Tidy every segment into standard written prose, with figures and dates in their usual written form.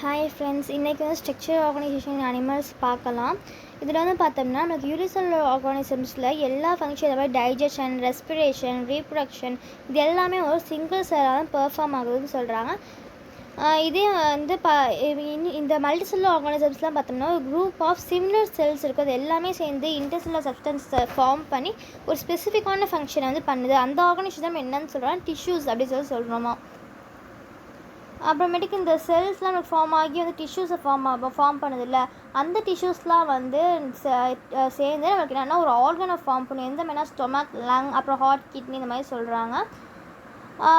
Hi friends, இன்றைக்கி வந்து structure organisation animals பார்க்கலாம். இதில் வந்து பார்த்தோம்னா நமக்கு யூனிசெல்லுலர் ஆர்கானிசம்ஸில் எல்லா ஃபங்க்ஷன், இந்த மாதிரி டைஜஷன், ரெஸ்பிரேஷன், ரீப்ரொடக்ஷன் இது எல்லாமே ஒரு சிங்கிள் செல்லாக தான் பெர்ஃபார்ம் ஆகுதுன்னு சொல்கிறாங்க. இதே வந்து இந்த மல்டிசெல்லுலர் ஆர்கானிசம்ஸ்லாம் பார்த்தோம்னா ஒரு குரூப் ஆஃப் சிமிலர் செல்ஸ் இருக்குது. அது எல்லாமே சேர்ந்து இன்டர்செல்லுலர் சப்ஸ்டன்ஸை ஃபார்ம் பண்ணி ஒரு ஸ்பெசிஃபிக்கான ஃபங்க்ஷனை வந்து பண்ணுது. அந்த ஆர்கனைசேஷன் என்னன்னு சொல்கிறோம், டிஷ்யூஸ் அப்படி சொல்கிறோமா. அப்புறமேட்டுக்கு இந்த செல்ஸ்லாம் நமக்கு ஃபார்ம் ஆகி வந்து டிஷ்யூஸை ஃபார்ம் பண்ணுதில்ல, அந்த டிஷ்யூஸ்லாம் வந்து சேர்ந்து நமக்கு என்னென்னா ஒரு ஆர்கனை ஃபார்ம் பண்ணும். எந்த மாதிரினா ஸ்டொமக், லங், அப்புறம் ஹார்ட், கிட்னி இந்த மாதிரி சொல்கிறாங்க.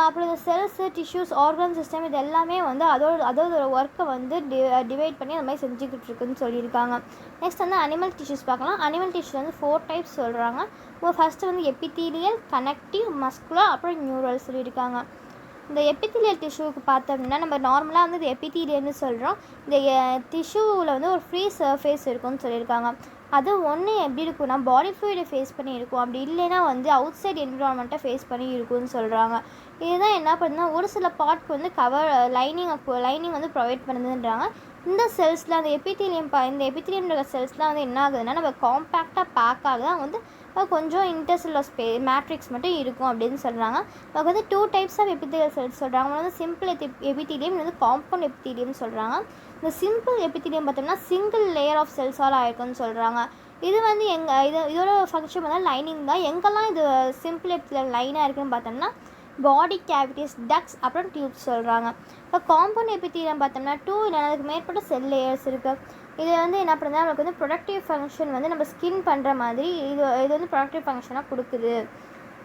அப்புறம் இந்த செல்ஸு, டிஷ்யூஸ், ஆர்கன் சிஸ்டம் இது எல்லாமே வந்து அதோட ஒர்க்கை வந்து டிவைட் பண்ணி அந்த மாதிரி செஞ்சுக்கிட்டு இருக்குன்னு சொல்லியிருக்காங்க. நெக்ஸ்ட் வந்து அனிமல் டிஷ்யூஸ் பார்க்கலாம். அனிமல் டிஷ்யூஸ் வந்து 4 டைப்ஸ் சொல்கிறாங்க. ஃபஸ்ட்டு வந்து எபித்தீலியல், கனெக்டிவ், மஸ்குலர், அப்புறம் நியூரல் சொல்லியிருக்காங்க. இந்த எபித்தீலியல் டிஷ்யூவுக்கு பார்த்தோம்னா நம்ம நார்மலாக வந்து இது எபித்தீலியல்னு சொல்கிறோம். இந்த டிஷ்யூவில் வந்து ஒரு ஃப்ரீ சர்ஃபேஸ் இருக்கும்னு சொல்லியிருக்காங்க. அது ஒன்று எப்படி இருக்குன்னா பாடி ஃப்ளூயிடை ஃபேஸ் பண்ணி இருக்கும், அப்படி இல்லைன்னா வந்து அவுட் சைட் என்விரான்மெண்ட்டை ஃபேஸ் பண்ணி இருக்கும்னு சொல்கிறாங்க. இதுதான் என்ன பண்ணுதுன்னா ஒரு சில பார்ட்க்கு வந்து லைனிங் வந்து ப்ரொவைட் பண்ணுதுன்றாங்க. இந்த செல்ஸில் அந்த எபித்தீலியம் செல்ஸ்லாம் வந்து என்ன ஆகுதுன்னா நம்ம காம்பேக்டாக பேக் ஆகுது. அவங்க வந்து கொஞ்சம் இன்டர்செல்லுலர் மேட்ரிக்ஸ் மட்டும் இருக்கும் அப்படின்னு சொல்கிறாங்க. அவங்க வந்து 2 டைப்ஸ் ஆஃப் எபித்தீலியல் செல்ஸ் சொல்கிறாங்க. வந்து சிம்பிள் எபித்தீலியம், வந்து காம்பவுண்ட் எபித்தீலியம் சொல்கிறாங்க. இந்த சிம்பிள் எபித்தீலியம் பார்த்தோம்னா சிங்கிள் லேயர் ஆஃப் செல்ஸால் ஆயிருக்குன்னு சொல்கிறாங்க. இது வந்து இதோட ஃபங்க்ஷன் பார்த்தா லைனிங் தான். எங்கெல்லாம் இது சிம்பிள் எபித்தீலியம் லைனாக இருக்குன்னு பார்த்தோம்னா பாடி கேவிட்டிஸ், டக்ஸ், அப்புறம் டியூப்ஸ் சொல்கிறாங்க. இப்போ காம்பவுண்ட் எபித்தீலியம் பார்த்தோம்னா 2 இல்லைனா அதுக்கு மேற்பட்ட செல் லேயர்ஸ் இருக்குது. இது வந்து என்ன பண்ணுறதுனா நமக்கு வந்து ப்ரொடக்டிவ் ஃபங்க்ஷன் வந்து நம்ம ஸ்கின் பண்ணுற மாதிரி இது வந்து ப்ரொடக்டிவ் ஃபங்க்ஷனாக கொடுக்குது,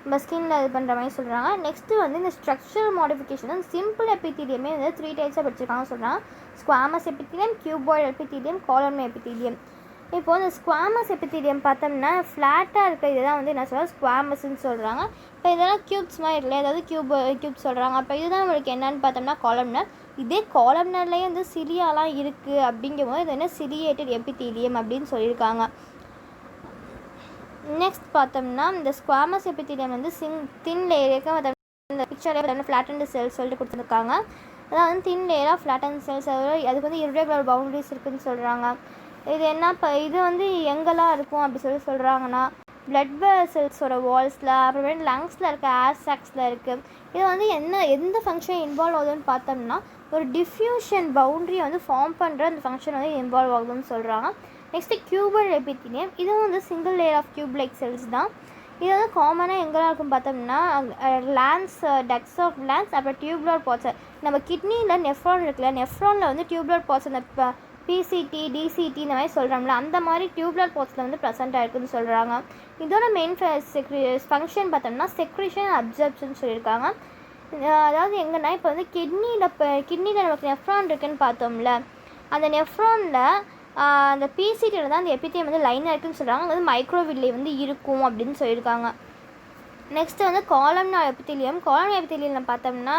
நம்ம ஸ்கின்னில் இது பண்ணுற மாதிரி சொல்கிறாங்க. நெக்ஸ்ட்டு வந்து இந்த ஸ்ட்ரக்சரல் மாடிஃபிகேஷன் வந்து சிம்பிள் எபித்தீலியமே வந்து 3 டைப்ஸாக படிச்சிருக்காங்கன்னு சொல்கிறாங்க. Squamous epithelium, cuboid epithelium, columnar epithelium. இப்போது இந்த ஸ்குவாமஸ் எபித்தீலியம் பார்த்தோம்னா ஃப்ளாட்டாக இருக்க இதுதான் வந்து என்ன சொல்கிறாங்க ஸ்குவாமஸ்ன்னு சொல்கிறாங்க. இப்போ இதெல்லாம் க்யூப்ஸ் மாதிரி இருக்குல்ல, அதாவது க்யூப் சொல்கிறாங்க. அப்போ இதுதான் நம்மளுக்கு என்னென்னு பார்த்தோம்னா காலம்னர். இதே காலம்னர்லேயே வந்து சிலியாலாம் இருக்குது அப்படிங்கும்போது இது என்ன சிலியேட்டட் எபித்தீலியம் அப்படின்னு சொல்லியிருக்காங்க. நெக்ஸ்ட் பார்த்தோம்னா இந்த ஸ்குவாமஸ் எபித்தீலியம் வந்து தின் லேயருக்கு இந்த பிக்சரில் ஃப்ளாட்டன்டு செல்ஸ் சொல்லிட்டு கொடுத்துருக்காங்க. அதான் வந்து தின் லேயராக ஃப்ளாட்டன் செல்ஸ், அதுக்கு வந்து இர்ரெகுலர் பவுண்டரிஸ் இருக்குதுன்னு சொல்கிறாங்க. இது என்ன இது வந்து எங்கெல்லாம் இருக்கும் அப்படி சொல்கிறாங்கன்னா பிளட் வெசல்ஸோட வால்ஸில், அப்புறமேட்டு லங்ஸில் இருக்க, ஏர் சாக்ஸில் இருக்குது. இது வந்து எந்த ஃபங்க்ஷன் இன்வால்வ் ஆகுதுன்னு பார்த்தோம்னா ஒரு டிஃப்யூஷன் பவுண்ட்ரியை வந்து ஃபார்ம் பண்ணுற அந்த ஃபங்க்ஷன் வந்து இன்வால்வ் ஆகுதுன்னு சொல்கிறாங்க. நெக்ஸ்ட்டு கியூபல் எபித்தீலியம், இதுவும் வந்து single layer of cube like cells தான். இது வந்து காமனாக எங்கெல்லாம் இருக்கும் பார்த்தோம்னா லேன்ஸ், டக்ஸ் ஆஃப் லேன்ஸ், அப்புறம் டியூப்லர் பாட்ஸ். நம்ம கிட்னியில் நெஃப்ரான் இருக்குல்ல, நெஃப்ரானில் வந்து டியூப்லர் பாட்ஸ், அந்த பிசிடி, டிசிடி இந்த மாதிரி சொல்கிறோம்ல, அந்த மாதிரி டியூப்லர் பாட்ஸில் வந்து ப்ரெசென்ட் ஆகிருக்குன்னு சொல்கிறாங்க. இதோட மெயின் ஃபங்க்ஷன் பார்த்தோம்னா செக்ரேஷன், அப்சர்ப்ஷன் சொல்லியிருக்காங்க. அதாவது எங்கன்னா இப்போ வந்து கிட்னியில் நமக்கு நெஃப்ரான் இருக்குதுன்னு பார்த்தோம்ல, அந்த நெஃப்ரானில் அந்த பிசிடியில் தான் அந்த எபித்தீலியம் வந்து லைனாக இருக்குதுன்னு சொல்கிறாங்க. அது வந்து மைக்ரோவில்லே வந்து இருக்கும் அப்படின்னு சொல்லியிருக்காங்க. நெக்ஸ்ட்டு வந்து காலம்னர் எபித்தீலியம் பார்த்தோம்னா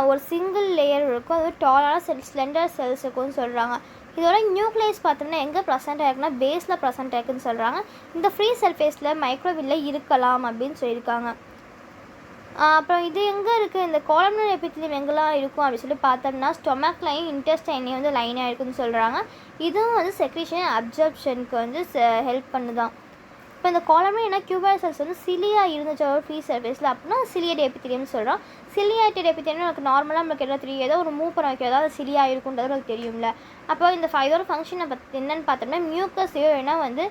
ஒரு சிங்கிள் லேயர் இருக்கும், அது டாலான ஸ்லெண்டர் செல்ஸ் இருக்கும்னு சொல்கிறாங்க. இதோட நியூக்ளியஸ் பார்த்தோம்னா எங்கே ப்ரெசென்ட் ஆகிருக்குன்னா பேஸில் ப்ரெசென்ட் ஆகிருக்குன்னு சொல்கிறாங்க. இந்த ஃப்ரீ சர்ஃபேஸில் மைக்ரோவில்லே இருக்கலாம் அப்படின்னு சொல்லியிருக்காங்க. அப்புறம் இது எங்கே இருக்குது, இந்த காலம்னர் எபித்தீலியம் எங்கெல்லாம் இருக்கும் அப்படின்னு சொல்லி பார்த்தோம்னா ஸ்டொமக்லையும் இன்டெஸ்டைன்லையும் வந்து லைனாக இருக்குதுன்னு சொல்கிறாங்க. இதுவும் வந்து செக்ரேஷன், அப்சர்ப்ஷனுக்கு வந்து ஹெல்ப் பண்ணுதான். இப்போ இந்த காலம்னர் என்ன கியூபாய்டு செல்ஸ் வந்து சிலியாக இருந்துச்சு ஒரு ஃப்ரீ சர்ஃபேஸில், அப்படின்னா சிலியேட் எபித்தீலியம்னு சொல்கிறோம். சிலியேட்டட் எபித்தீலியம் நமக்கு நார்மலாக நமக்கு என்ன தெரியும், ஏதோ ஒரு மூவ் பண்ண வைக்கிறதா அது சிலியாக இருக்குன்றது நமக்கு தெரியும்ல. அப்போ இந்த இதோட ஃபங்க்ஷனை என்னென்னு பார்த்தோம்னா மியூக்கஸையோ ஏன்னா வந்து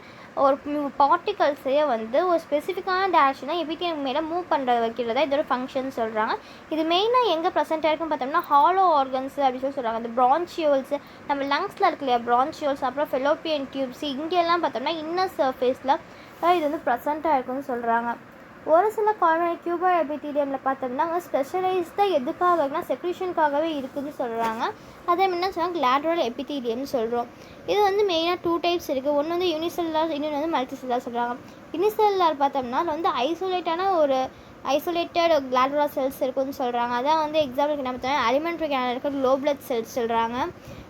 ஒரு பார்ட்டிகல்ஸையோ வந்து ஒரு ஸ்பெசிஃபிக்கான டேரக்ஷனாக எபித்தீலியம் மேலே மூவ் பண்ணுறது வைக்கிறதா இதோட ஃபங்க்ஷன் சொல்கிறாங்க. இது மெயினாக எங்கே ப்ரெசென்ட் ஆகிருக்குன்னு பார்த்தோம்னா ஹாலோ ஆர்கன்ஸ் அப்படின்னு சொல்கிறாங்க. அந்த பிரான்ச்சியோல்ஸ், நம்ம லங்ஸில் இருக்கு இல்லையா பிரான்ச்சியோல்ஸ், அப்புறம் ஃபெலோப்பியன் டியூப்ஸ், இங்கெல்லாம் பார்த்தோம்னா இன்னர் சர்ஃபேஸில் இது வந்து ப்ரெசென்ட்டாக இருக்குன்னு சொல்கிறாங்க. ஒரு சில காலம்னர் கியூபாய்டு எபித்தீலியமில் பார்த்தோம்னா அவங்க ஸ்பெஷலைஸ்டாக எதுக்காகனா செக்ரேஷனுக்காகவே இருக்குதுன்னு சொல்கிறாங்க. அதே மாதிரி என்ன சொன்னால் லேட்ரல் எபித்தீலியம்னு சொல்கிறோம். இது வந்து மெயினாக 2 டைப்ஸ் இருக்குது. ஒன்று வந்து யூனிசெல்லுலார், இன்னொன்று வந்து மல்டிசெல்லுலார் சொல்கிறாங்க. யூனிசெல்லுலார் பார்த்தோம்னா அது வந்து ஐசோலேட்டட் கிளாடுலர் செல்ஸ் இருக்குதுன்னு சொல்கிறாங்க. அதான் வந்து எக்ஸாம்பிளுக்கு என்ன பார்த்தோம்னா அலிமெண்ட்ரி கேனல் இருக்க லோ பிளட் செல்ஸ் சொல்கிறாங்க.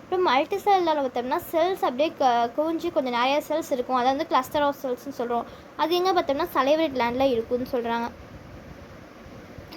அப்புறம் மல்டிசெல்லுலார் பார்த்தோம்னா செல்ஸ் அப்படியே குவிஞ்சு கொஞ்சம் நிறைய செல்ஸ் இருக்கும், அதை வந்து கிளஸ்டர் ஆஃப் செல்ஸ்னு சொல்கிறோம். அது எங்கே பார்த்தோம்னா சலைவரி கிளாண்டில் இருக்குதுன்னு சொல்கிறாங்க.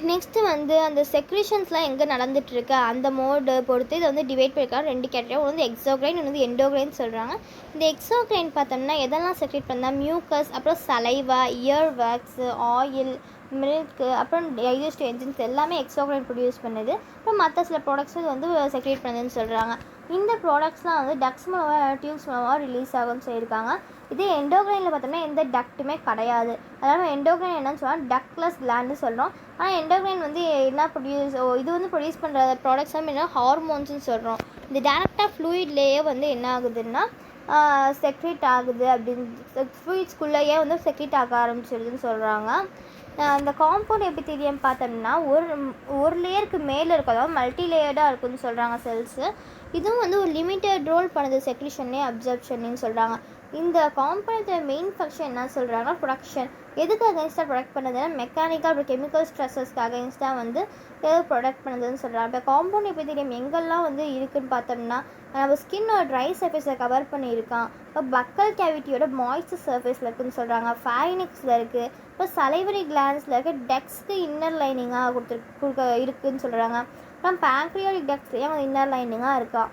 நெக்ஸ்ட்டு வந்து அந்த செக்ரேஷன்ஸ்லாம் எங்கே நடந்துகிட்ருக்கு அந்த மோடு பொறுத்து இதை வந்து டிவைட் பண்ணியிருக்காங்க 2 கேட்டகரி. ஒன்று வந்து எக்ஸோக்ரைன், இன்னொன்று வந்து எண்டோக்ரைன் சொல்கிறாங்க. இந்த எக்ஸோக்ரைன் பார்த்தோம்னா எதெல்லாம் செக்ரேட் பண்ணால் மியூக்கஸ், அப்புறம் saliva, year wax, oil, milk, அப்புறம் டைஜஸ்டிவ் என்ஜின்ஸ் எல்லாமே எக்ஸோக்ரைன் ப்ரொடியூஸ் பண்ணுது. அப்புறம் மற்ற சில ப்ராடக்ட்ஸ் இது வந்து செக்ரேட் பண்ணுதுன்னு சொல்கிறாங்க. இந்த ப்ராடக்ட்ஸ்லாம் வந்து டக்ஸ் மூலமாக டியூப்ஸ் மூலமாக ரிலீஸ் ஆகும்னு சொல்லியிருக்காங்க. இதே எண்டோக்ரைனில் பார்த்தோம்னா எந்த டக்ட்டுமே கிடையாது. அதனால் எண்டோக்ரைன் என்னன்னு சொன்னால் டக்லெஸ் கிளாண்டு சொல்கிறோம். ஆனால் எண்டோக்ரைன் வந்து என்ன இது வந்து ப்ரொடியூஸ் பண்ணுற ப்ராடக்ட்ஸ் வந்து என்ன ஹார்மோன்ஸ்னு சொல்கிறோம். இந்த டேரெக்டாக ஃப்ளூயிட்லேயே வந்து என்ன ஆகுதுன்னா செக்ரேட் ஆகுது அப்படின்னு ஃப்ளூயிட்ஸ்குள்ளேயே வந்து செக்ரேட் ஆக ஆரம்பிச்சிடுதுன்னு சொல்கிறாங்க. இந்த காம்பவுண்ட் எபித்தீலியம் பார்த்தோம்னா ஒரு லேயருக்கு மேலே இருக்கும், அதாவது மல்டி லேயர்டாக இருக்குதுன்னு சொல்கிறாங்க செல்ஸு. இதுவும் வந்து ஒரு லிமிட்டட் ரோல் பண்ணுது செக்ரிஷன்லேயே அப்சர்ப்ஷன்னு சொல்கிறாங்க. இந்த காம்பவுண்டோட மெயின் ஃபங்க்ஷன் என்ன சொல்கிறாங்கன்னா ப்ரொடக்ஷன். எதுக்கு அகைன்ஸ்டாக ப்ரொடக்ட் பண்ணுதுன்னா மெக்கானிக்கல் அப்புறம் கெமிக்கல் ஸ்ட்ரெஸ்ஸஸ்க்கு அகைன்ஸ்டாக வந்து ப்ரொடக்ட் பண்ணுதுன்னு சொல்கிறாங்க. இப்போ காம்பவுண்ட் எபித்தீலியம் எங்கெல்லாம் வந்து இருக்குதுன்னு பார்த்தோம்னா நம்ம ஸ்கின்னோட ட்ரை சர்ஃபேஸை கவர் பண்ணியிருக்கான். இப்போ பக்கல் கேவிட்டியோட மாய்ஸ்டர் சர்ஃபேஸில் இருக்குதுன்னு சொல்கிறாங்க. ஃபைனிக்ஸில் இருக்குது. இப்போ சலைவரி கிளான்ஸில் இருக்க டெக்ஸ்க்கு இன்னர் லைனிங்காக இருக்குதுன்னு சொல்கிறாங்க. அப்புறம் பேங்க்ரியாட்டிக் டெக்ஸ்லேயும் இன்னர் லைனிங்காக இருக்கா.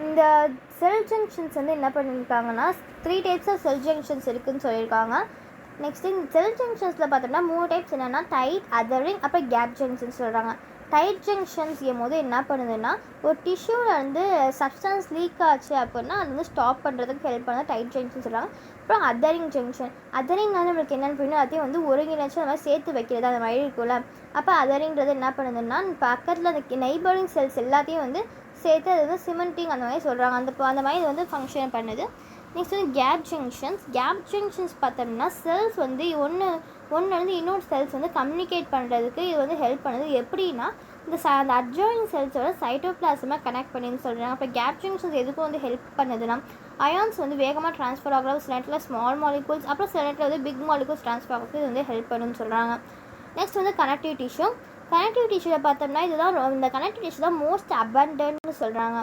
இந்த செல் ஜங்ஷன்ஸ் வந்து என்ன பண்ணியிருக்காங்கன்னா 3 டைப்ஸ் ஆஃப் செல் ஜங்ஷன்ஸ் இருக்குதுன்னு சொல்லியிருக்காங்க. நெக்ஸ்ட்டு இந்த செல் ஜங்ஷன்ஸில் பார்த்தோம்னா 3 டைப்ஸ் என்னென்னா டைட், அதரிங், அப்புறம் கேப் ஜங்ஷன்ஸ் சொல்கிறாங்க. டைட் ஜங்ஷன்ஸ் போது என்ன பண்ணுதுன்னா ஒரு டிஷ்யூவில் வந்து சப்ஸ்டன்ஸ் லீக் ஆச்சு அப்படின்னா அது வந்து ஸ்டாப் பண்ணுறதுக்கு ஹெல்ப் பண்ண டைட் ஜங்ஷன் சொல்கிறாங்க. அப்புறம் அதரிங் ஜங்ஷன். அதரிங்னால நம்மளுக்கு என்னென்னு போயிடும் அதையும் வந்து ஒருங்கிணைச்சு அந்த மாதிரி சேர்த்து வைக்கிறது அந்த மாதிரி இருக்கும்ல. அப்போ அதரிங்கிறது என்ன பண்ணுதுன்னா பக்கத்தில் அந்த நெய்பரிங் செல்ஸ் எல்லாத்தையும் வந்து சேர்த்து அது வந்து சிமெண்டிங் அந்த மாதிரி சொல்கிறாங்க. அந்த மாதிரி இது வந்து ஃபங்க்ஷன் பண்ணுது. நெக்ஸ்ட் வந்து கேப் ஜங்ஷன்ஸ். கேப் ஜங்ஷன்ஸ் பார்த்தோம்னா செல்ஸ் வந்து ஒன்றுலேருந்து இன்னொரு செல்ஸ் வந்து கம்யூனிகேட் பண்ணுறதுக்கு இது வந்து ஹெல்ப் பண்ணுது. எப்படின்னா அந்த அட்ஜாயினிங் செல்ஸோட சைட்டோபிளாசமாக கனெக்ட் பண்ணின்னு சொல்கிறாங்க. அப்போ கேப் ஜங்ஷன்ஸ் எதுக்கும் வந்து ஹெல்ப் பண்ணுதுன்னா அயான்ஸ் வந்து வேகமாக ட்ரான்ஸ்ஃபர் ஆகிற சில நேரத்தில் ஸ்மால் மாலிகூல்ஸ், அப்புறம் சில நேரத்தில் வந்து பிக் மாலிகூல்ஸ் ட்ரான்ஸ்ஃபர் ஆகிறதுக்கு இது வந்து ஹெல்ப் பண்ணுன்னு சொல்கிறாங்க. நெக்ஸ்ட் வந்து கனெக்டிவ் டிஷ்யூ. கனெக்டிவ் டிஷ்யூவில் பார்த்தோம்னா இதுதான் இந்த கனெக்டிவ் டிஷ்யூ தான் மோஸ்ட் அபண்டன்ட்னு சொல்கிறாங்க.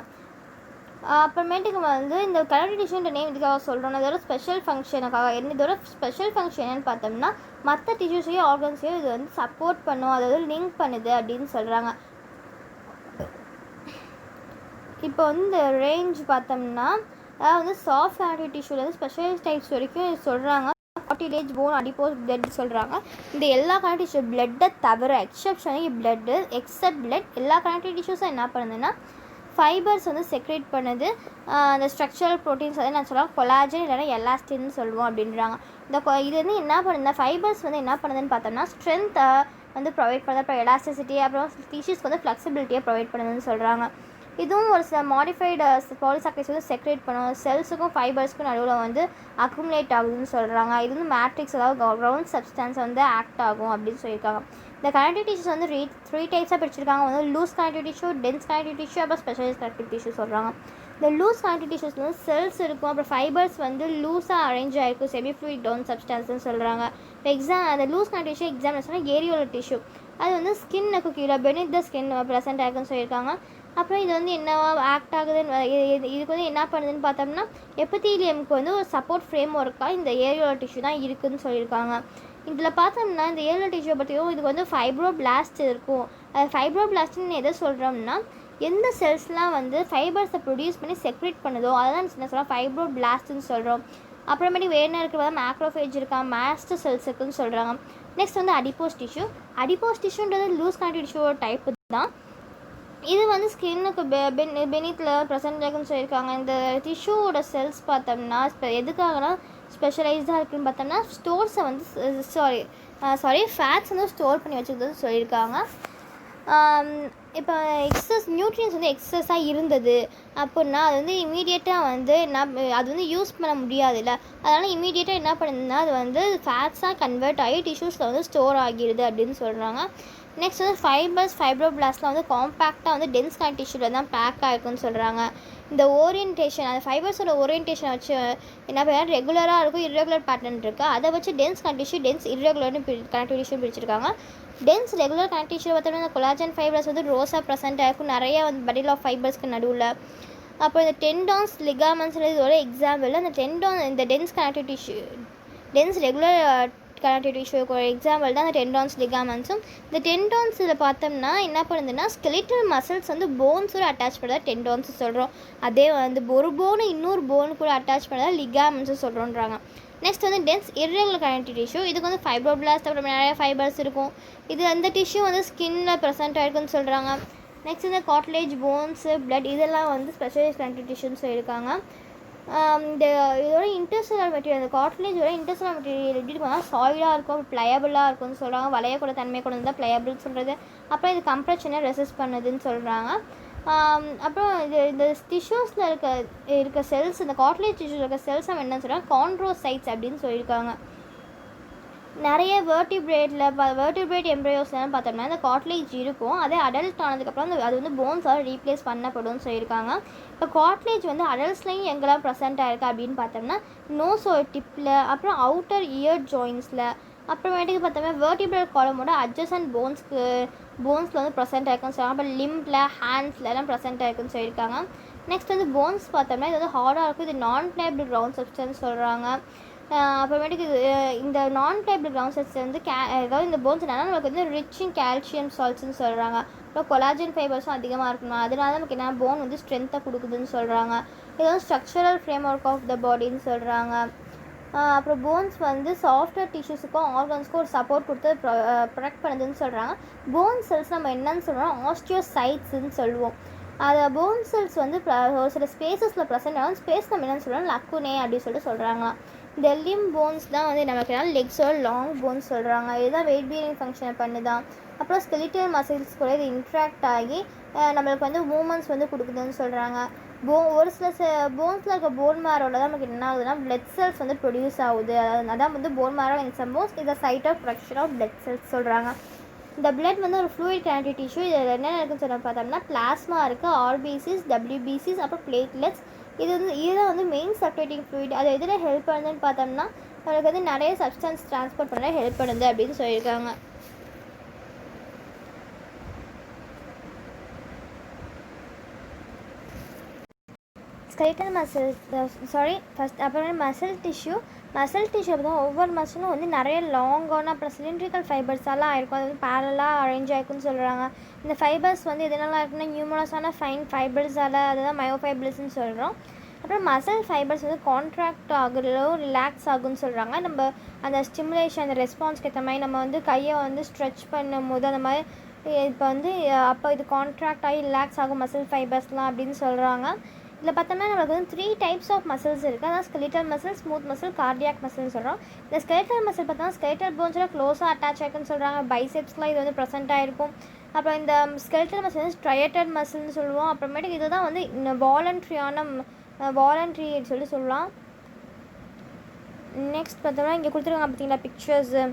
அப்புறமேட்டுக்கு வந்து இந்த கனெக்டிவ் டிஷ்யூன்ற நேம் இதுக்காக சொல்கிறோம். இதோட ஸ்பெஷல் ஃபங்க்ஷனுக்காக இதோட ஸ்பெஷல் ஃபங்க்ஷன் என்னன்னு பார்த்தோம்னா மற்ற டிஷ்யூஸையும் ஆர்கன்ஸையும் இது வந்து சப்போர்ட் பண்ணும், அதாவது லிங்க் பண்ணுது அப்படின்னு சொல்கிறாங்க. இப்போ வந்து இந்த ரேஞ்ச் பார்த்தோம்னா அதாவது வந்து சாஃப்ட் கனெக்டிவ் டிஷ்யூலேருந்து ஸ்பெஷல் டைப்ஸ் வரைக்கும் சொல்கிறாங்க. கார்டிலேஜ், போன், அடிப்போஸ், பிளட் சொல்கிறாங்க. இந்த எல்லா கனெக்டிவ் டிஷ்யூ பிளட்டை தவிர எக்ஸப்ஷனுக்கு பிளட்டு எக்ஸப்ட் பிளட் எல்லா கனெக்டிவ் டிஷ்யூஸும் என்ன பண்ணுதுன்னா ஃபைபர்ஸ் வந்து செக்ரேட் பண்ணுது. அந்த ஸ்ட்ரக்சரல் ப்ரோட்டீன்ஸ் வந்து நான் சொல்லுவேன் கொலாஜன் இல்லைனா எலாஸ்டின்னு சொல்லுவோம் அப்படின்றாங்க. இது வந்து என்ன பண்ணுதுன்னா ஃபைபர்ஸ் வந்து என்ன பண்ணுதுன்னு பார்த்தோம்னா ஸ்ட்ரென்த்தை வந்து ப்ரொவைட் பண்ணுது, அப்புறம் எலாஸ்டிசிட்டி, அப்புறம் டிஷ்யூஸ்க்கு வந்து ஃப்ளெக்சிபிலிட்டியை ப்ரொவைட் பண்ணுதுன்னு சொல்கிறாங்க. இதுவும் ஒரு சில மாடிஃபைடு பாலிசாக்கரைட்ஸ் வந்து செக்ரேட் பண்ணும். செல்ஸுக்கும் ஃபைபர்ஸ்க்கும் நடுவில் வந்து அக்குமுலேட் ஆகுதுன்னு சொல்கிறாங்க. இது வந்து மேட்ரிக்ஸ் அதாவது கிரவுண்ட் சப்ஸ்டன்ஸ் வந்து ஆக்ட் ஆகும் அப்படின்னு சொல்லியிருக்காங்க. இந்த கனெக்டிவ் டிஷ்யூஸ் வந்து 3 டைப்ஸாக பிரிச்சிருக்காங்க. வந்து loose connective tissue, dense connective tissue, அப்புறம் ஸ்பெஷலைஸ் கனெக்டிவ் டிஷ்யூ சொல்கிறாங்க. இந்த லூஸ் கனெக்டிவ் டிஷ்யூஸ் வந்து செல்ஸ் இருக்கும், அப்புறம் ஃபைபர்ஸ் வந்து லூஸாக அரேஞ்ச் ஆகிருக்கும், செமி ஃப்ளூயிட் டவுன் சப்ஸ்டன்ஸ்னு சொல்கிறாங்க. இப்போ அந்த loose connective tissue example areolar tissue அது வந்து ஸ்கின்னுக்கு கீழே பெனித் த ஸ்கின் ப்ரெசென்ட் ஆகுதுன்னு சொல்லியிருக்காங்க. அப்புறம் இது வந்து என்னவா ஆக்ட் ஆகுதுன்னு இதுக்கு வந்து என்ன பண்ணுதுன்னு பார்த்தோம்னா எபித்தீலியமுக்கு வந்து ஒரு சப்போர்ட் ஃப்ரேம் ஒர்க்காக இந்த ஏரியோலர் டிஷ்யூ தான் இருக்குதுன்னு சொல்லியிருக்காங்க. இதில் பார்த்தோம்னா இந்த ஏரியோலர் டிஷ்யூ பற்றியும் இதுக்கு வந்து ஃபைப்ரோபிளாஸ்ட் இருக்கும். அது ஃபைப்ரோபிளாஸ்ட்னு எதை சொல்கிறோம்னா எந்த செல்ஸ்லாம் வந்து ஃபைபர்ஸை ப்ரொடியூஸ் பண்ணி செக்ரேட் பண்ணுதோ அதை தான் என்ன சொல்கிறோம் ஃபைப்ரோபிளாஸ்ட்னு சொல்கிறோம். அப்புறமேட்டு வேணா இருக்கிற மேக்ரோஃபேஜ் இருக்கான், மாஸ்டர் செல்ஸ் இருக்குன்னு சொல்கிறாங்க. நெக்ஸ்ட் வந்து அடிப்போஸ் டிஷ்யூ. அடிப்போஸ் டிஷ்யூன்றது லூஸ் கனெக்டிவ் டிஷ்யூவோட டைப்பு தான். இது வந்து ஸ்கின்னுக்கு பெனித்தில் ப்ரெசென்ட் ஆகுன்னு சொல்லியிருக்காங்க. இந்த டிஷ்யூவோட செல்ஸ் பார்த்தோம்னா எதுக்காகனா ஸ்பெஷலைஸ்டாக இருக்குதுன்னு பார்த்தோம்னா ஸ்டோர்ஸை வந்து ஃபேட்ஸ் வந்து ஸ்டோர் பண்ணி வச்சுக்கிறது சொல்லியிருக்காங்க. இப்போ நியூட்ரியன்ஸ் வந்து எக்ஸஸாக இருந்தது அப்படின்னா அது வந்து இமீடியட்டாக வந்து அது வந்து யூஸ் பண்ண முடியாதுல்ல, அதனால் இமீடியட்டாக என்ன பண்ணுதுன்னா அது வந்து ஃபேட்ஸாக கன்வெர்ட் ஆகி டிஷ்யூஸில் வந்து ஸ்டோர் ஆகிடுது அப்படின்னு சொல்கிறாங்க. நெக்ஸ்ட் வந்து ஃபைப்ரோபிளாஸ்ட்லாம் வந்து காம்பேக்டாக வந்து டென்ஸ் கனெக்டிவ் டிஷ்யூவில் தான் பேக் ஆகிருக்குன்னு சொல்கிறாங்க. இந்த ஓரியன்டேஷன் அந்த ஃபைபர்ஸோட ஓரியன்டேஷனை வச்சு என்ன பண்ணால் ரெகுலராக இருக்கும், இர்ரெகுலர் பேட்டர்ன் இருக்குது. அதை வச்சு டென்ஸ் கனெக்டிவ் டிஷ்யூ, டென்ஸ் இர்ரெகுலர்னு கனெக்டிவ் டிஷ்யூ பிரிச்சிருக்காங்க. டென்ஸ் ரெகுலர் கனெக்டிவ் டிஷ்யூ பார்த்தோம்னா கொலாஜன் ஃபைபர்ஸ் வந்து ரோஸாக ப்ரெசென்ட் ஆகிருக்கும் நிறைய வந்து பண்டில் ஆஃப் ஃபைபர்ஸ்க்கு நடுவில். அப்புறம் இந்த டெண்டான்ஸ் லிகாமெண்ட்ஸ் இதோட எக்ஸாம்பிள் அந்த இந்த dense connective tissue dense regular connective டிஷ்யூக்கு ஒரு எக்ஸாம்பிள் தான் அந்த டெண்டான்ஸ் லிகாமெண்ட்ஸும். இந்த டெண்டான்ஸில் பார்த்தோம்னா என்ன பண்ணுதுன்னா ஸ்கெலிட்டல் மசில்ஸ் வந்து போன்ஸோட அட்டாச் பண்ணதா டெண்டான்ஸ் சொல்கிறோம். அதே வந்து ஒரு போனு இன்னொரு போனு கூட அட்டாச் பண்ணதா லிகாமெண்ட்ஸும் சொல்கிறோன்றாங்க. நெக்ஸ்ட் வந்து டென்ஸ் இர்ரெகுலர் கனெக்டிவ் டிஷ்யூ. இதுக்கு வந்து ஃபைப்ரோபிளாஸ்ட் அப்புறம் நிறைய ஃபைபர்ஸ் இருக்கும். இது அந்த டிஷ்யூ வந்து ஸ்கின்னில் ப்ரெசென்ட் ஆகிருக்குன்னு சொல்கிறாங்க. நெக்ஸ்ட் இந்த காட்லேஜ், போன்ஸு, பிளட் இதெல்லாம் வந்து ஸ்பெஷலைஸ் கனெக்டிவ் டிஷ்யூன்னு சொல்லியிருக்காங்க. இந்த இதோட இன்டர்செல்லுலர் மெட்டீரியல், இந்த காட்லேஜோட இன்டர்செல்லுலர் மெட்டீரியல் எப்படி இருக்கும்னா சாலிடாக இருக்கும், ப்ளையபிளாக இருக்கும்னு சொல்கிறாங்க. வளையக்கூட தன்மை கொண்டு வந்தால் ப்ளையபிள் சொல்கிறது. அப்புறம் இது கம்ப்ரெஷனை ரெசிஸ்ட் பண்ணுதுன்னு சொல்கிறாங்க. அப்புறம் இந்த டிஷ்யூஸில் இருக்க செல்ஸ், இந்த காட்லேஜ் டிஷ்யூஸில் இருக்க செல்ஸ் நம்ம என்ன சொல்கிறாங்க காண்ட்ரோசைட்ஸ் அப்படின்னு சொல்லியிருக்காங்க. நிறைய வேர்டிபிரேட் எம்ப்ரையோஸ்லாம் பார்த்தோம்னா இந்த காட்லேஜ் இருக்கும். அதே அடல்ட் ஆனதுக்கப்புறம் அது வந்து போன்ஸால் ரீப்ளேஸ் பண்ணப்படும் சொல்லியிருக்காங்க. இப்போ காட்லேஜ் வந்து அடல்ட்ஸ்லையும் எங்கெல்லாம் ப்ரெசென்ட் ஆகிருக்கு அப்படின்னு பார்த்தோம்னா நோஸோட டிப்பில், அப்புறம் அவுட்டர் இயர் ஜாயின்ஸில், அப்புறமேட்டுக்கு பார்த்தோம்னா வேர்டிபிரல் காலமோட அட்ஜசன்ட் போன்ஸில் வந்து ப்ரெசென்ட் ஆகிருக்குன்னு சொல்லுவாங்க. அப்புறம் லிம்பில், ஹேண்ட்ஸ்லாம் ப்ரெசென்ட் ஆகிருக்குன்னு சொல்லியிருக்காங்க. நெக்ஸ்ட் வந்து போன்ஸ் பார்த்தோம்னா இது வந்து ஹார்டாக இருக்கும். இது நான் ப்ளையபிள் கிரவுண்ட் சப்ஸ்டன்ஸ் சொல்கிறாங்க. அப்புறமேட்டுக்கு இந்த நான் ப்ளையபிள் கிரவுண்ட் சப்ஸ்டன்ஸ் வந்து அதாவது இந்த போன்ஸ் என்னன்னா நமக்கு வந்து ரிச் இன் கால்சியம் சால்ட்ஸ்ன்னு சொல்கிறாங்க. அப்புறம் கொலாஜன் ஃபைபர்ஸும் அதிகமாக இருக்கணும். அதனால நமக்கு என்ன போன் வந்து ஸ்ட்ரென்த்தை கொடுக்குதுன்னு சொல்கிறாங்க. இது வந்து structural framework of the பாடின்னு சொல்கிறாங்க. அப்புறம் போன்ஸ் வந்து சாஃப்ட்வேர் டிஷ்யூஸுக்கும் ஆர்கன்ஸ்க்கும் ஒரு சப்போர்ட் கொடுத்து ப்ரொடெக்ட் பண்ணுதுன்னு சொல்கிறாங்க. போன் செல்ஸ் நம்ம என்னன்னு சொல்கிறோம் ஆஸ்டியோசைட்ஸ்ன்னு சொல்லுவோம். அது போன் செல்ஸ் வந்து ஒரு சில ஸ்பேஸஸில் ப்ரெசென்ட் ஆகும். ஸ்பேஸ் நம்ம என்னென்னு சொல்கிறோம் லக்குனே அப்படின்னு சொல்லிட்டு சொல்கிறாங்க. இந்த லிம் போன்ஸ் தான் வந்து நமக்கு லெக்ஸோட லாங் போன்ஸ் சொல்கிறாங்க. இதுதான் வெயிட் பீரிங் ஃபங்க்ஷனை பண்ணுதான். அப்புறம் ஸ்கெலிட்டல் மசில்ஸ் கூட இது இன்ட்ராக்ட் ஆகி நம்மளுக்கு வந்து மூமெண்ட்ஸ் வந்து கொடுக்குதுன்னு சொல்கிறாங்க. ஒரு சில போன்ஸில் இருக்க போன் மேரோட தான் நமக்கு என்ன ஆகுதுன்னா பிளட் செல்ஸ் வந்து ப்ரொடியூஸ் ஆகுது. அதான் வந்து bone marrow in some bones இதை site of production of blood cells சொல்கிறாங்க. இந்த பிளட் வந்து ஒரு ஃப்ளூயிட் கனெக்டிவ் டிஷ்யூ. இதில் என்ன இருக்குன்னு சொல்ல பார்த்தோம்னா பிளாஸ்மா இருக்குது, ஆர்பிசிஸ், டபிள்யூபிசிஸ், அப்புறம் பிளேட்லெட்ஸ். இதுதான் வந்து மெயின் சர்க்குலேட்டிங் ஃப்ளூயிட். அது எதில் ஹெல்ப் பண்ணுதுன்னு பார்த்தோம்னா அதுக்கு வந்து நிறைய சப்ஸ்டன்ஸ் ட்ரான்ஸ்போர்ட் பண்ண ஹெல்ப் பண்ணுது அப்படின்னு சொல்லியிருக்காங்க. ஸ்கெலிட்டல் அப்புறம் மசில் டிஷ்யூ தான் ஒவ்வொரு மசிலும் வந்து நிறைய லாங்கான அப்புறம் சிலிண்ட்ரிக்கல் ஃபைபர்ஸாலாம் ஆயிருக்கும். அது வந்து பேரலாக அரேஞ்ச் ஆகிருக்குன்னு சொல்கிறாங்க. இந்த ஃபைபர்ஸ் வந்து எதனால இருக்குன்னா நியூமரஸான ஃபைன் ஃபைபர்ஸால் அதுதான் மயோஃபைபர்ஸ்ன்னு சொல்கிறோம். அப்புறம் மசில் ஃபைபர்ஸ் வந்து கான்ட்ராக்ட் ஆகுறதோ ரிலாக்ஸ் ஆகுன்னு சொல்கிறாங்க. நம்ம அந்த ஸ்டிமுலேஷன் அந்த ரெஸ்பான்ஸ்க்கு ஏற்ற மாதிரி நம்ம வந்து கையை வந்து ஸ்ட்ரெச் பண்ணும் போது அந்த மாதிரி இப்போ வந்து அப்போ இது கான்ட்ராக்ட் ஆகி ரிலாக்ஸ் ஆகும் மசில் ஃபைபர்ஸ்லாம் அப்படின்னு சொல்கிறாங்க. இதில் பார்த்தோம்னா நம்மளுக்கு வந்து 3 டைப்ஸ் ஆஃப் மசில்ஸ் இருக்குது. அதான் skeletal muscle, smooth muscle, cardiac மசில்னு சொல்கிறோம். இந்த ஸ்கெலிட்டல் மசில் பார்த்தோம்னா ஸ்கெலிட்டல் போன்ஸோட க்ளோஸாக அட்டாச் ஆகிருக்குன்னு சொல்கிறாங்க. பைசெப்ஸ்லாம் இது வந்து ப்ரெசென்ட் ஆகிருக்கும். அப்புறம் இந்த ஸ்கெலிட்டல் மசில் வந்து ஸ்ட்ரையட்டட் மசில்னு சொல்லுவோம். அப்புறமேட்டுக்கு இதுதான் வந்து வாலண்ட்ரி சொல்லலாம். நெக்ஸ்ட் பார்த்தோம்னா இங்கே கொடுத்துருக்காங்க பார்த்தீங்களா பிக்சர்ஸு.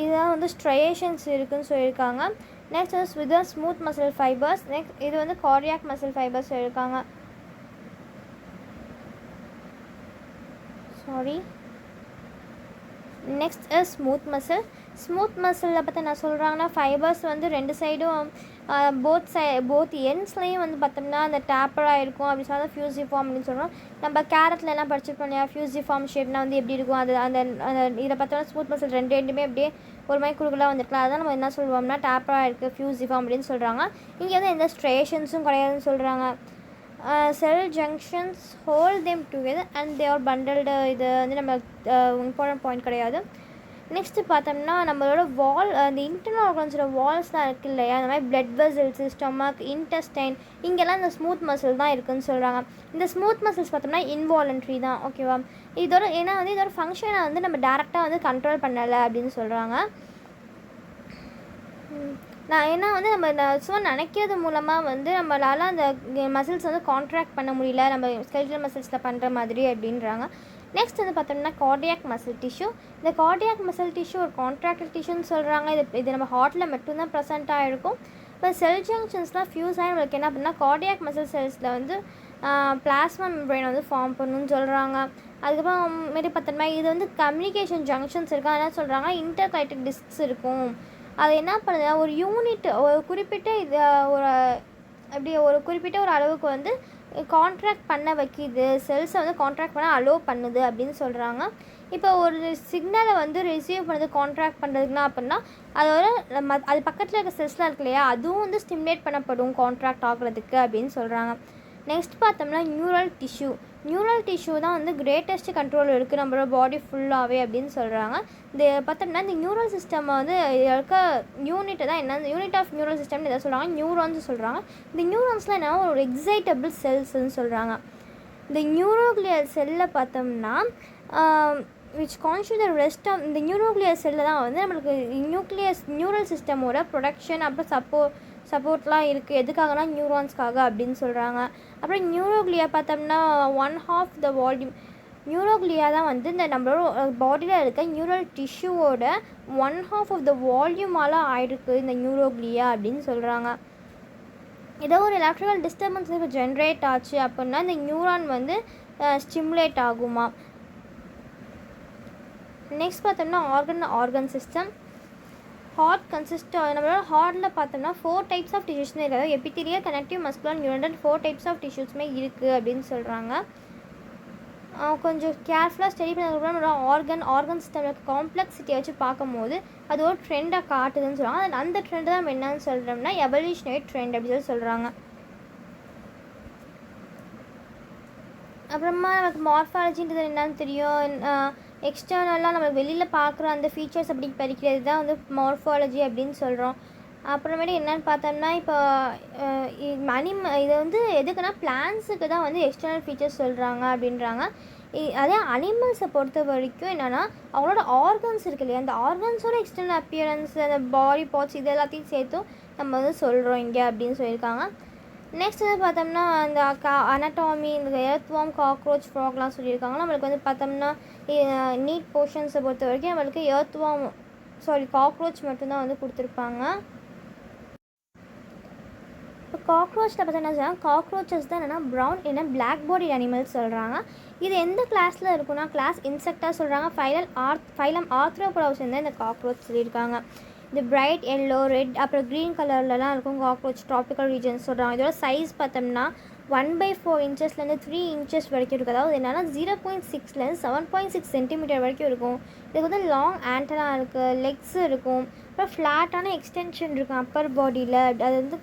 இதுதான் வந்து ஸ்ட்ரையேஷன்ஸ் இருக்குதுன்னு சொல்லியிருக்காங்க. நெக்ஸ்ட் வந்து இதுதான் ஸ்மூத் மசில் ஃபைபர்ஸ். நெக்ஸ்ட் இது வந்து கார்டியாக் மசில் ஃபைபர்ஸ் சொல்லியிருக்காங்க. நெக்ஸ்ட் ஸ்மூத் மசிலில் பார்த்து என்ன சொல்கிறாங்கன்னா ஃபைபர்ஸ் வந்து ரெண்டு சைடும் போத் எண்ட்ஸ்லையும் வந்து பார்த்தோம்னா அந்த டேப்பராக இருக்கும் அப்படி சொன்னால் ஃபியூசிஃபார்ம் அப்படின்னு சொல்கிறோம். நம்ம கேரட்லலாம் படிச்சிருப்போம் இல்லையா ஃபியூசிஃபார்ம் ஷேப்னா வந்து எப்படி இருக்கும். அது அந்த இதில் பார்த்தோம்னா ஸ்மூத் மசில் ரெண்டுமே அப்படியே ஒரு மாதிரி குறுகலாக வந்துருக்கலாம். அதான் நம்ம என்ன சொல்லுவோம்னா டேப்பராக இருக்குது ஃபியூசிஃபார்ம் அப்படின்னு சொல்கிறாங்க. இங்கே வந்து எந்த ஸ்ட்ரேஷன்ஸும் கிடையாதுன்னு சொல்கிறாங்க. Cell junctions hold them together and they are bundled. இது வந்து நம்ம இம்பார்ட்டன்ட் பாயிண்ட் கிடையாது. நெக்ஸ்ட்டு பார்த்தோம்னா நம்மளோட அந்த இன்டர்னல் ஆர்கன்ஸோட வால்ஸ்லாம் இருக்குது இல்லையா அந்த மாதிரி பிளட் வெசல்ஸு, ஸ்டொமக், இன்டெஸ்டைன் இங்கெல்லாம் இந்த ஸ்மூத் மசில் தான் இருக்குதுன்னு சொல்கிறாங்க. இந்த ஸ்மூத் மசில்ஸ் பார்த்தோம்னா இன்வாலண்ட்ரி தான். ஓகேவா, ஏன்னா வந்து இதோட ஃபங்க்ஷனை வந்து நம்ம டேரெக்டாக வந்து கண்ட்ரோல் பண்ணலை அப்படின்னு சொல்கிறாங்க. ஏன்னா வந்து நம்ம சும்மா நினைக்கிறது மூலமாக வந்து நம்மளால் அந்த மசில்ஸ் வந்து கான்ட்ராக்ட் பண்ண முடியல நம்ம ஸ்கெலிட்டல் மசில்ஸில் பண்ணுற மாதிரி அப்படின்றாங்க. நெக்ஸ்ட் வந்து பார்த்தோம்னா கார்டியாக் மசில் டிஷ்யூ. இந்த கார்டியாக் மசில் டிஷ்யூ ஒரு கான்ட்ராக்டட் டிஷ்யூன்னு சொல்கிறாங்க. இது நம்ம ஹார்ட்டில் மட்டும்தான் ப்ரெசென்ட் ஆகிருக்கும். இப்போ செல் ஜங்ஷன்ஸ்லாம் ஃபியூஸ் ஆகி நம்மளுக்கு என்ன அப்படின்னா கார்டியாக் மசில் செல்ஸில் வந்து பிளாஸ்மா மெம்பரேன் வந்து ஃபார்ம் பண்ணணும்னு சொல்கிறாங்க. அதுக்கப்புறம் மாரி பார்த்தோம்னா இது வந்து கம்யூனிகேஷன் ஜங்ஷன்ஸ் இருக்குது. அதனால் சொல்கிறாங்க இன்டர்கைட்டிக் டிஸ்க்ஸ் இருக்கும். அது என்ன பண்ணுதுன்னா ஒரு யூனிட் ஒரு குறிப்பிட்ட ஒரு அளவுக்கு வந்து கான்ட்ராக்ட் பண்ண வைக்கிது, செல்ஸை வந்து கான்ட்ராக்ட் பண்ண அலோவ் பண்ணுது அப்படின்னு சொல்கிறாங்க. இப்போ ஒரு சிக்னலை வந்து ரிசீவ் பண்ணுறது கான்ட்ராக்ட் பண்ணுறதுக்குனா அப்படின்னா அதோட அது பக்கத்தில் இருக்க செல்ஸ்லாம் இருக்கு இல்லையா, அதுவும் வந்து ஸ்டிமுலேட் பண்ணப்படும் கான்ட்ராக்ட் ஆகிறதுக்கு அப்படின்னு சொல்கிறாங்க. நெக்ஸ்ட் பார்த்தோம்னா நியூரல் டிஷ்யூ தான் வந்து கிரேட்டஸ்ட் கண்ட்ரோல் இருக்குது நம்மளோட பாடி ஃபுல்லாகவே அப்படின்னு சொல்கிறாங்க. இந்த பார்த்தோம்னா இந்த நியூரல் சிஸ்டம் வந்து இருக்க யூனிட் தான் என்ன, யூனிட் ஆஃப் நியூரல் சிஸ்டம்னு எதை சொல்கிறாங்க, நியூரான்ஸ் சொல்கிறாங்க. இந்த நியூரான்ஸ்லாம் என்ன ஒரு எக்ஸைட்டபிள் செல்ஸ்ன்னு சொல்கிறாங்க. இந்த நியூரோக்ளியர் செல்லில் பார்த்தோம்னா which constitute the rest of இந்த நியூரோக்ளியர் செல்லில் தான் வந்து நம்மளுக்கு நியூரல் சிஸ்டமோட ப்ரொடக்ஷன் அப்புறம் சப்போர்ட்லாம் இருக்குது. எதுக்காகனா நியூரான்ஸ்க்காக அப்படின்னு சொல்கிறாங்க. அப்புறம் நியூரோக்ளியா பார்த்தோம்னா 1/2 த வால்யூம், நியூரோக்ளியா தான் வந்து இந்த நம்மளோட பாடியில் இருக்க நியூரல் டிஷ்யூவோட 1/2 ஆஃப் த வால்யூமால் ஆயிருக்கு இந்த நியூரோக்ளியா அப்படின்னு சொல்கிறாங்க. ஏதோ ஒரு எலக்ட்ரிக்கல் டிஸ்டர்பன்ஸ் இப்போ ஜென்ரேட் ஆச்சு அப்படின்னா இந்த நியூரான் வந்து ஸ்டிமுலேட் ஆகுமா. நெக்ஸ்ட் பார்த்தோம்னா ஆர்கன் சிஸ்டம். ஹார்ட் கன்சிஸ்ட், நம்மளோட ஹார்ட்டில் பார்த்தோம்னா 4 டைப்ஸ் ஆஃப் டிஷ்யூஸ்மே இருக்குது. Epithelial, connective, muscular, neural 4 types of டிஷ்யூஸ்மே இருக்குது அப்படின்னு சொல்கிறாங்க. கொஞ்சம் கேர்ஃபுல்லாக ஸ்டடி பண்ணதுக்கப்புறம் நம்மளோட ஆர்கன் சிஸ்டமில் காம்ப்ளெக்சிட்டியை வச்சு பார்க்கும்போது அது ஒரு ட்ரெண்டாக காட்டுதுன்னு சொல்கிறாங்க. அந்த ட்ரெண்டை தான் நம்ம என்னன்னு சொல்கிறோம்னா எவல்யூஷனரி ட்ரெண்ட் அப்படின்னு சொல்கிறாங்க. அப்புறமா நமக்கு மார்ஃபாலஜின்றது என்னன்னு தெரியும். எக்ஸ்டர்னலாக நம்ம வெளியில் பார்க்குற அந்த ஃபீச்சர்ஸ் அப்படி படிக்கிறது தான் வந்து மார்ஃபாலஜி அப்படின்னு சொல்கிறோம். அப்புறமேட்டு என்னென்னு பார்த்தோம்னா இப்போ இது வந்து எதுக்குன்னா பிளான்ஸுக்கு தான் வந்து எக்ஸ்டர்னல் ஃபீச்சர்ஸ் சொல்கிறாங்க அப்படின்றாங்க. அதே அனிமல்ஸை பொறுத்த வரைக்கும் என்னென்னா அவங்களோட ஆர்கன்ஸ் இருக்கு இல்லையா, அந்த ஆர்கன்ஸோட எக்ஸ்டர்னல் அப்பியரன்ஸ், அந்த பாடி பார்ட்ஸ் இது எல்லாத்தையும் சேர்த்தும் நம்ம வந்து சொல்கிறோம் இங்கே அப்படின்னு சொல்லியிருக்காங்க. நெக்ஸ்ட் வந்து பார்த்தோம்னா இந்த அனட்டாமி, இந்த எர்த்வார்ம், காக்ரோச், ஃப்ராக்லாம் சொல்லியிருக்காங்க. நம்மளுக்கு வந்து பார்த்தோம்னா நீட் போர்ஷன்ஸை பொறுத்த வரைக்கும் நம்மளுக்கு காக்ரோச் மட்டும்தான் வந்து கொடுத்துருப்பாங்க. இப்போ காக்ரோச்சில் பார்த்தா என்ன சொல்கிறாங்க, காக்ரோச்சஸ் தான் என்னென்னா ப்ரௌன் என்ன பிளாக் பாடி அனிமல்ஸ் சொல்கிறாங்க. இது எந்த கிளாஸில் இருக்குன்னா கிளாஸ் இன்செக்டாக சொல்கிறாங்க. ஃபைலம் ஆர்த்ரோபோடாவை சேர்ந்த இந்த காக்ரோச் சொல்லியிருக்காங்க. இது பிரைட் எல்லோ, ரெட் அப்புறம் க்ரீன் கலர்லலாம் இருக்கும் காக்ரோச். ட்ராபிக்கல் ரீஜன்ஸ் சொல்கிறாங்க. இதோட சைஸ் பார்த்தோம்னா 1/4 இன்ச்சஸ்லேருந்து 3 இன்ச்சஸ் வரைக்கும் இருக்குது. அதாவது என்னென்னா 0.6லேருந்து 7.6 சென்டிமீட்டர் வரைக்கும் இருக்கும். இதுக்கு வந்து லாங் ஆண்டனா இருக்குது, லெக்ஸ் இருக்கும், அப்புறம் ஃப்ளாட்டான எக்ஸ்டென்ஷன் இருக்கும் அப்பர் பாடியில். அது வந்து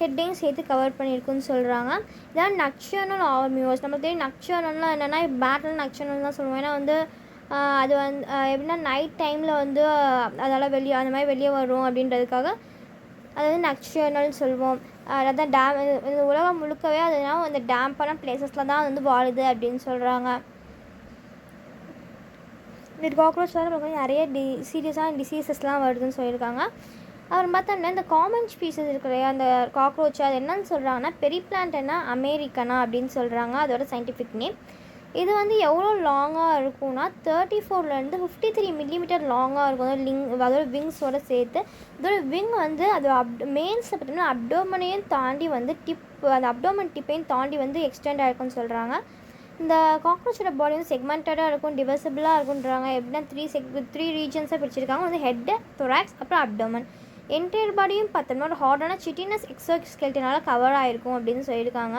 ஹெட்டையும் சேர்த்து கவர் பண்ணியிருக்குன்னு சொல்கிறாங்க. இதான் நக்ஷனல் ஆர்மியோஸ். நமக்கு தெரியும் நக்ஷனல்லாம் என்னென்னா பேட்டில் நக்ஷனல் தான் சொல்லுவோம். ஏன்னா வந்து அது வந்து எப்படின்னா நைட் டைமில் வந்து அதால் அந்த மாதிரி வெளியே வரும் அப்படின்றதுக்காக அது வந்து நக்ஷனல் சொல்லுவோம். அதான் டேம், இந்த உலகம் முழுக்கவே அதனால் அந்த டேம்பான பிளேசஸில் தான் வந்து வாழுது அப்படின்னு சொல்கிறாங்க. இந்த காக்ரோச்சால் நமக்கு வந்து நிறைய சீரியஸான டிசீசஸ்லாம் வருதுன்னு சொல்லியிருக்காங்க. அப்புறம் பார்த்தோம்னா இந்த காமன் ஸ்பீசஸ் இருக்கு இல்லையா அந்த காக்ரோச், அது என்னன்னு சொல்கிறாங்கன்னா பெரிப்ளான்டனா அமெரிக்கனா அப்படின்னு சொல்கிறாங்க அதோட சயின்டிஃபிக் நேம். இது வந்து எவ்வளோ லாங்காக இருக்கும்னா 34லேருந்து 53 மில்லிமீட்டர் லாங்காக இருக்கும். அதோட விங்ஸோடு சேர்த்து. இதோட விங் வந்து அது மெயின்ஸில் பார்த்தோம்னா அப்டோமனையும் தாண்டி வந்து அந்த அப்டோமன் டிப்பையும் தாண்டி வந்து எக்ஸ்டெண்ட் ஆகிருக்குன்னு சொல்கிறாங்க. இந்த காக்ரோச்சோட பாடி வந்து செக்மெண்டடாக இருக்கும், டிவைசபிளாக இருக்குன்றாங்க. எப்படின்னா 3 ரீஜன்ஸாக பிரிச்சிருக்காங்க. வந்து ஹெட்டு, தொராக்ஸ், அப்புறம் அப்டோமன். என்டையர் பாடியும் பார்த்தோம்னா ஒரு ஹார்டான சிட்டினஸ் எக்ஸோஸ்கெல்டனால் கவர் ஆகிருக்கும் அப்படின்னு சொல்லியிருக்காங்க.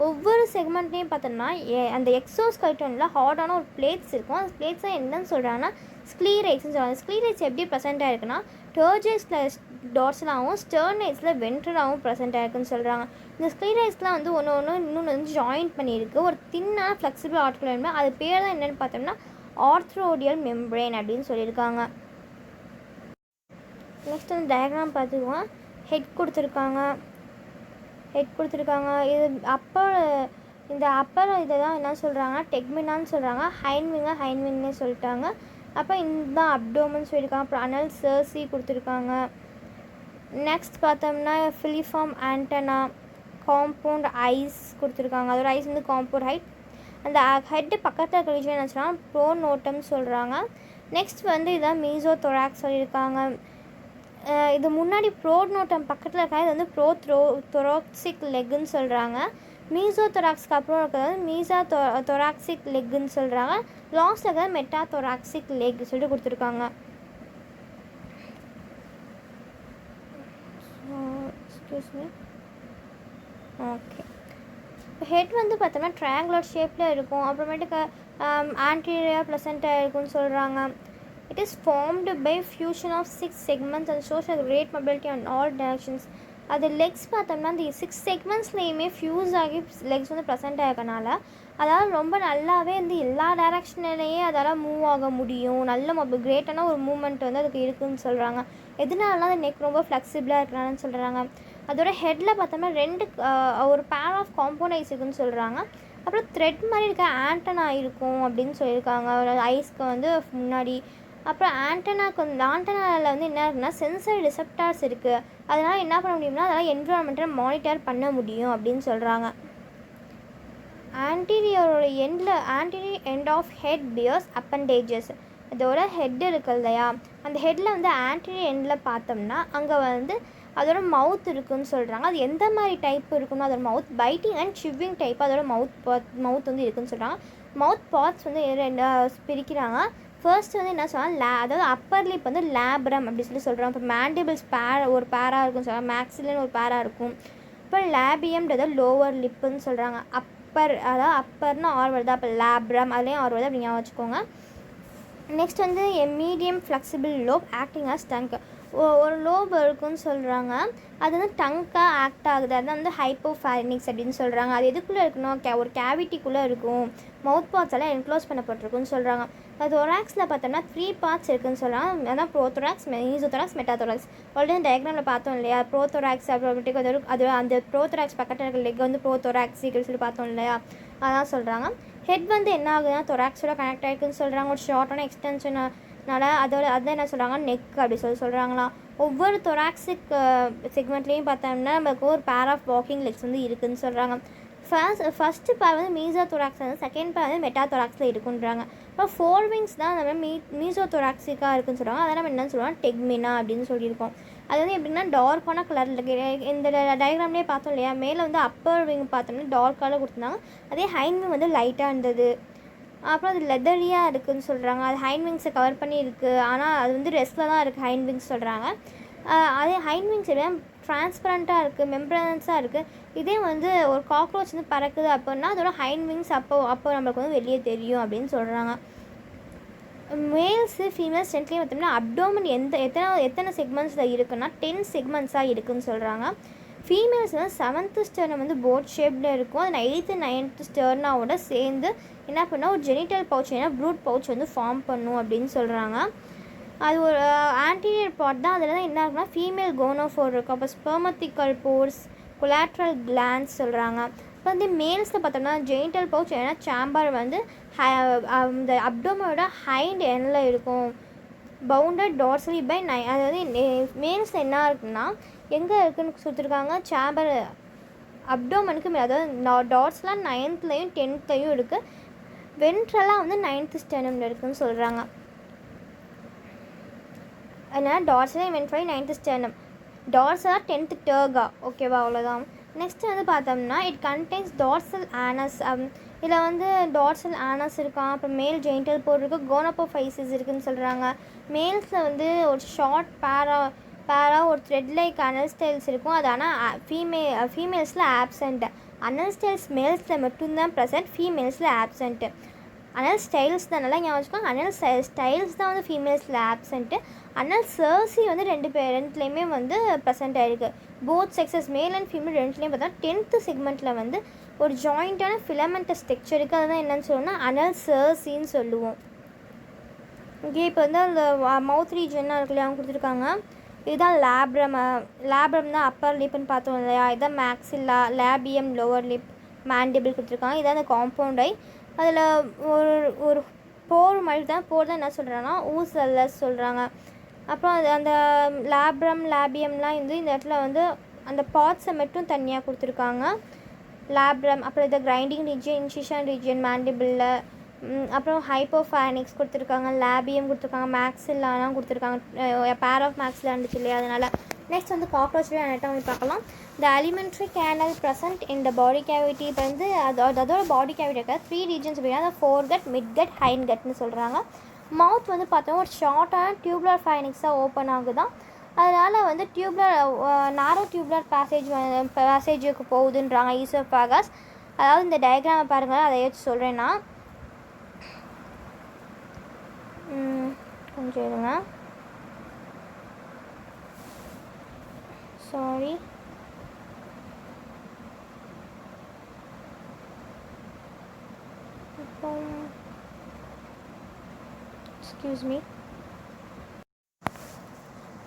ஒவ்வொரு செக்மெண்ட்லேயும் பார்த்தோம்னா அந்த எக்ஸோஸ்கெல்டனில் ஹார்டான ஒரு பிளேட்ஸ் இருக்கும். அந்த பிளேட்ஸ் தான் என்னன்னு சொல்கிறாங்கன்னா ஸ்க்ளீரைட்ஸ்னு சொல்கிறாங்க. ஸ்க்ளீரைட்ஸ் எப்படி ப்ரெசென்ட் ஆகிருக்குன்னா டோர்ஜஸில் டார்சலாகவும் ஸ்டெர்னைட்ஸில் வென்ட்ரலாகவும் ப்ரெசென்ட் ஆகிருக்குன்னு சொல்கிறாங்க. இந்த ஸ்க்ளீரைட்ஸ்லாம் வந்து இன்னொன்று வந்து ஜாயின் பண்ணியிருக்கு. ஒரு தின்னான ஃப்ளெக்சிபிள் ஆர்டிகுலர், அது பேர் தான் என்னென்னு பார்த்தோம்னா ஆர்த்ரோடியல் மெம்ப்ரேன் அப்படின்னு சொல்லியிருக்காங்க. நெக்ஸ்ட் வந்து டயக்ராம் பார்த்துக்குவோம். ஹெட் கொடுத்துருக்காங்க. இது இந்த அப்பர் இதை தான் என்ன சொல்கிறாங்க டெக்மினான்னு சொல்கிறாங்க. ஹைன்விங்னே சொல்லிட்டாங்க. அப்போ இதுதான் அப்டோமன் சொல்லியிருக்காங்க. அப்புறம் அனல் சர்சி கொடுத்துருக்காங்க. நெக்ஸ்ட் பார்த்தோம்னா ஃபிலிஃபார்ம் ஆண்டனா, காம்பவுண்ட் ஐஸ் கொடுத்துருக்காங்க. அதோட ஐஸ் வந்து காம்பவுண்ட் ஹைட். அந்த ஹெட்டு பக்கத்தில் இருக்க ரீஜன் என்ன சொன்னால் ப்ரோனோட்டம் சொல்கிறாங்க. நெக்ஸ்ட் வந்து இதான் மீசோ தொராக்ஸ் சொல்லியிருக்காங்க. இது முன்னாடி ப்ரோனோட்டம் பக்கத்தில் இருக்காங்க. இது வந்து தொராக்சிக் லெக்குன்னு சொல்கிறாங்க. மீசோ தொராக்ஸ்க்கு அப்புறம் இருக்கிறது தொராக்சிக் லெக்குன்னு சொல்கிறாங்க. லாஸ்ட்டில் இருக்கிறது மெட்டா தொராக்சிக் லெக் சொல்லிட்டு கொடுத்துருக்காங்க. Excuse me. ஓகே, ஹெட் வந்து பார்த்தோம்னா ட்ரையாங்குலர் ஷேப்பில் இருக்கும். அப்புறமேட்டுக்கு ஆன்டீரியர் ப்ளசென்ட்டாக இருக்கும்னு சொல்கிறாங்க. It is formed by fusion of 6 segments and shows great mobility on all directions. அது லெக்ஸ் பார்த்தோம்னா அந்த 6 செக்மெண்ட்ஸ்லேயுமே ஃபியூஸ் ஆகி லெக்ஸ் வந்து ப்ரெசென்ட் ஆகனால அதால் ரொம்ப நல்லாவே வந்து எல்லா டைரக்ஷன்லேயே அதால் மூவ் ஆக முடியும். நல்ல கிரேட்டான ஒரு மூவ்மெண்ட் வந்து அதுக்கு இருக்குதுன்னு சொல்கிறாங்க. எதனாலனா அது நெக் ரொம்ப ஃப்ளெக்சிபிளாக இருக்கிறான்னு சொல்கிறாங்க. அதோட ஹெட்டில் பார்த்தோம்னா ஒரு பேர் ஆஃப் காம்பவுண்ட் இருக்குன்னு சொல்கிறாங்க. அப்புறம் த்ரெட் மாதிரி இருக்க ஆண்டனா இருக்கும் அப்படின்னு சொல்லியிருக்காங்க ஐஸ்க்கு வந்து முன்னாடி. அப்புறம் ஆண்டனாவில் வந்து என்ன இருக்குன்னா சென்சர் ரிசெப்டார்ஸ் இருக்குது. அதனால் என்ன பண்ண முடியும்னா அதனால் என்விரான்மெண்ட்டை மானிட்டர் பண்ண முடியும் அப்படின்னு சொல்கிறாங்க. Anterior end of head bears appendages. அதோட ஹெட் இருக்குது இல்லையா, அந்த ஹெட்டில் வந்து ஆன்டீரியர் எண்டில் பார்த்தோம்னா அங்கே வந்து அதோட மவுத் இருக்குதுன்னு சொல்கிறாங்க. அது எந்த மாதிரி டைப் இருக்குன்னா அதோட மவுத் பைட்டிங் அண்ட் சிவ்விங் டைப் அதோட மவுத் வந்து இருக்குதுன்னு சொல்கிறாங்க. மவுத் பார்ட்ஸ் வந்து பிரிக்கிறாங்க. ஃபர்ஸ்ட் வந்து என்ன சொன்னால் அதாவது அப்பர் லிப் வந்து லேப்ரம் அப்படி சொல்கிறாங்க. இப்போ மேண்டிபிள்ஸ் ஒரு பேராக இருக்குன்னு சொல்கிறாங்க. மேக்ஸிலன்னு ஒரு பேராக இருக்கும். இப்போ லேபியம்ன்றது லோவர் லிப்புன்னு சொல்கிறாங்க. அதாவது அப்பர்னு ஆர் வருது, அப்போ லேப்ரம் அதுலேயும் ஆர் வருது அப்படிங்க வச்சுக்கோங்க. நெக்ஸ்ட் வந்து medium flexible lobe acting as tongue. ஒரு லோப் இருக்குன்னு சொல்கிறாங்க. அது வந்து டங்காக ஆக்ட் ஆகுது. அது வந்து ஹைப்போஃபேரினிக்ஸ் அப்படின்னு சொல்கிறாங்க. அது எதுக்குள்ளே இருக்கணும், ஒரு கேவிட்டிக்குள்ளே இருக்கும். மவுத் பார்ட்ஸ் எல்லாம் என்க்ளோஸ் பண்ணப்பட்டிருக்குன்னு சொல்கிறாங்க. அது தொராக்ஸில் பார்த்தோம்னா 3 பார்ட்ஸ் இருக்குதுன்னு சொல்கிறாங்க. அதான் ப்ரோதொராக்ஸ், மீசோதொராக்ஸ், மெட்டாதொராக்ஸ். ஆல்ரெடி டயக்ராமில் பார்த்தோம் இல்லையா, ப்ரோதொராக்ஸ் அப்புறமேட்டுக்கு அது அந்த ப்ரோதொராக்ஸ் பக்கத்தில் இருக்கிற லெக் வந்து ப்ரோதொராக்ஸ் சொல்லி பார்த்தோம் இல்லையா, அதான் சொல்கிறாங்க. ஹெட் வந்து என்ன ஆகுதுன்னா தொராக்ஸோட கனெக்ட் ஆகிருக்குன்னு சொல்கிறாங்க. ஒரு ஷார்ட்டான எக்ஸ்டென்ஷனால அதான் என்ன சொல்கிறாங்க நெக் அப்படி சொல்கிறாங்களாம். ஒவ்வொரு தொராக்ஸிக் செக்மெண்ட்லேயும் பார்த்தோம்னா நமக்கு ஒரு பேர் ஆஃப் வாக்கிங் லெக்ஸ் வந்து இருக்குதுன்னு சொல்கிறாங்க. ஃபஸ்ட்டு பேர் வந்து மீசோதொராக்ஸ் வந்து, செகண்ட் பேர் வந்து மெட்டாதொராக்ஸில் இருக்குன்றாங்க. அப்புறம் 4 விங்ஸ் தான் நம்ம மீசோதொராக்ஸிக்காக இருக்குதுன்னு சொல்கிறாங்க. அதை நம்ம என்னன்னு சொல்லுவோம் டெக்மினா அப்படின்னு சொல்லியிருக்கோம். அது வந்து எப்படின்னா டார்க்கான கலரில் இந்த டயக்ராம்லேயே பார்த்தோம் இல்லையா, மேலே வந்து அப்பர் விங் பார்த்தோம்னா டார்க் கலர் கொடுத்துருந்தாங்க. அதே ஹைண்ட் விங் வந்து லைட்டாக இருந்தது. அப்புறம் அது லெதரியாக இருக்குதுன்னு சொல்கிறாங்க. அது ஹைண்ட் விங்ஸை கவர் பண்ணி இருக்குது. ஆனால் அது வந்து ரெஸ்ட்டில் தான் இருக்குது ஹைண்ட் விங்ஸ் சொல்கிறாங்க. அதே ஹைண்ட் விங்ஸ் எப்படின்னா ட்ரான்ஸ்பரண்ட்டாக இருக்குது, மெம்பரன்ஸாக இருக்குது. இதே வந்து ஒரு காக்ரோச் வந்து பறக்குது அப்படின்னா அதோட ஹைண்ட் விங்ஸ் அப்போ நம்மளுக்கு வந்து வெளியே தெரியும் அப்படின்னு சொல்கிறாங்க. மேல்ஸு ஃபீமேல்ஸ் ரெண்டுலேயும் பார்த்தோம்னா அப்டோமன் எத்தனை செக்மெண்ட்ஸில் இருக்குன்னா 10 செக்மெண்ட்ஸாக இருக்குதுன்னு சொல்கிறாங்க. ஃபீமேல்ஸ் வந்து 7th ஸ்டெர்னம் வந்து போட் ஷேப்பில் இருக்கும். அது 8th 9th ஸ்டெர்னாவோட சேர்ந்து என்ன பண்ணால் ஒரு ஜெனிட்டல் பவுச் ப்ரூட் பவுச் வந்து ஃபார்ம் பண்ணும் அப்படின்னு சொல்கிறாங்க. அது ஒரு ஆன்டீரியர் பார்ட் தான். அதில் தான் என்ன இருக்குன்னா ஃபீமேல் கோனோஃபோர் இருக்கும். அப்போ ஸ்பெர்மத்திக்கல் போர்ஸ், கொலாட்ரல் கிளான்ஸ் சொல்கிறாங்க. இப்போ வந்து மேல்ஸில் பார்த்தோம்னா ஜெனிட்டல் பவுச் சேம்பர் வந்து அந்த அப்டோமனோட ஹைண்ட் எண்டில் இருக்கும். பவுண்டட் டார்சலி பை அதாவது மேல்ஸில் என்ன இருக்குன்னா எங்கே இருக்குதுன்னு கொடுத்துருக்காங்க சேம்பர் அப்டோமனுக்கு அதாவது டார்ஸ்லாம் 9th 10th இருக்குது. வென்ட்ரலாக வந்து 9th ஸ்டெர்னமில் இருக்குதுன்னு சொல்கிறாங்க. அதனால் டார்சல் வென்ட்ரலி 9th ஸ்டெர்னம், டார்சலாக 10th டர்கா. ஓகேவா, அவ்வளோதான். நெக்ஸ்ட்டு வந்து பார்த்தோம்னா இட் கண்டெய்ன்ஸ் டார்சல் ஆனஸ். இதில் வந்து டார்சல் ஆனஸ் இருக்கான். அப்புறம் மேல் ஜெனிட்டல் போர்ட் இருக்குது, கோனோபோஃபைசிஸ் இருக்குதுன்னு சொல்கிறாங்க. மேல்ஸில் வந்து ஒரு ஷார்ட் பேராக ஒரு த்ரெட் லைக் அனல் ஸ்டைல்ஸ் இருக்கும். அது ஆனால் ஃபீமேல்ஸில் ஆப்சண்ட். அனல் ஸ்டைல்ஸ் மேல்ஸில் மட்டும்தான் ப்ரெசென்ட், ஃபீமேல்ஸில் ஆப்சண்ட்டு. அனல் ஸ்டைல்ஸ் தான் நல்லா ஞாபகம் வச்சுக்கோங்க. அனல் ஸ்டைல்ஸ் தான் வந்து ஃபீமேல்ஸில் ஆப்சண்ட்டு. அனல் சர்சி வந்து ரெண்டுலேயுமே வந்து ப்ரெசென்ட் ஆகிருக்கு. Both sexes male and female ரெண்டுலேயும் பார்த்தா 10th செக்மெண்ட்டில் வந்து ஒரு ஜாயிண்ட்டான ஃபிலமெண்டஸ் ஸ்ட்ரக்சர் இருக்குது. அதுதான் என்னென்னு சொல்லணும்னா அனல் சர்சின்னு சொல்லுவோம். ஓகே, இப்போ வந்து அந்த மவுத் ரீஜன்னாக இருக்கு இல்லையா அவங்க கொடுத்துருக்காங்க. இதுதான் லேப்ரம் தான் அப்பர் லிப்னு பார்த்தோம் இல்லையா. இதுதான் மேக்ஸில்லா, லேபியம் லோவர் லிப், மேண்டிபிள் கொடுத்துருக்காங்க. இதான் அந்த காம்பவுண்ட் ஐ. அதில் ஒரு போர் மாதிரி தான் என்ன சொல்கிறாங்கன்னா ஊசல்லஸ் சொல்கிறாங்க. அப்புறம் அந்த லேபியம்லாம் வந்து இந்த இடத்துல வந்து அந்த பார்ட்ஸை மட்டும் தனியாக கொடுத்துருக்காங்க. லேப்ரம், அப்புறம் இதை கிரைண்டிங் ரீஜியன், இன்சிஷன் ரீஜியன் மேண்டிபிளில், அப்புறம் ஹைப்போஃபேனிக்ஸ் கொடுத்துருக்காங்க, லேபியம் கொடுத்துருக்காங்க, மேக்ஸில்லாலாம் கொடுத்துருக்காங்க. பேர் ஆஃப் மேக்ஸில்லா இருந்துச்சு இல்லையா, அதனால். நெக்ஸ்ட் வந்து காக்ரோச்லேயே அனட்டாமி பார்க்கலாம். த alimentary canal present in the body cavity. இப்போ வந்து அதோட பாடி கேவிட்டி இருக்க 3 ரீஜன்ஸ் அப்படின்னா அந்த ஃபோர்கட், மிட்கட், ஹைண்ட் கட்னு சொல்கிறாங்க. மவுத் வந்து பார்த்தோம்னா ஒரு ஷார்ட்டான டியூப்லர் ஃபைனிக்ஸாக ஓப்பன் ஆகுதான். அதனால் வந்து நாரோ டியூப்லர் பேசேஜுக்கு போகுதுன்றாங்க ஈசோஃபேகஸ். அதாவது இந்த டயக்ராமை பாருங்கள், அதை வச்சு சொல்கிறேன் நான். கொஞ்சம் இருங்க, சாரி. Excuse me.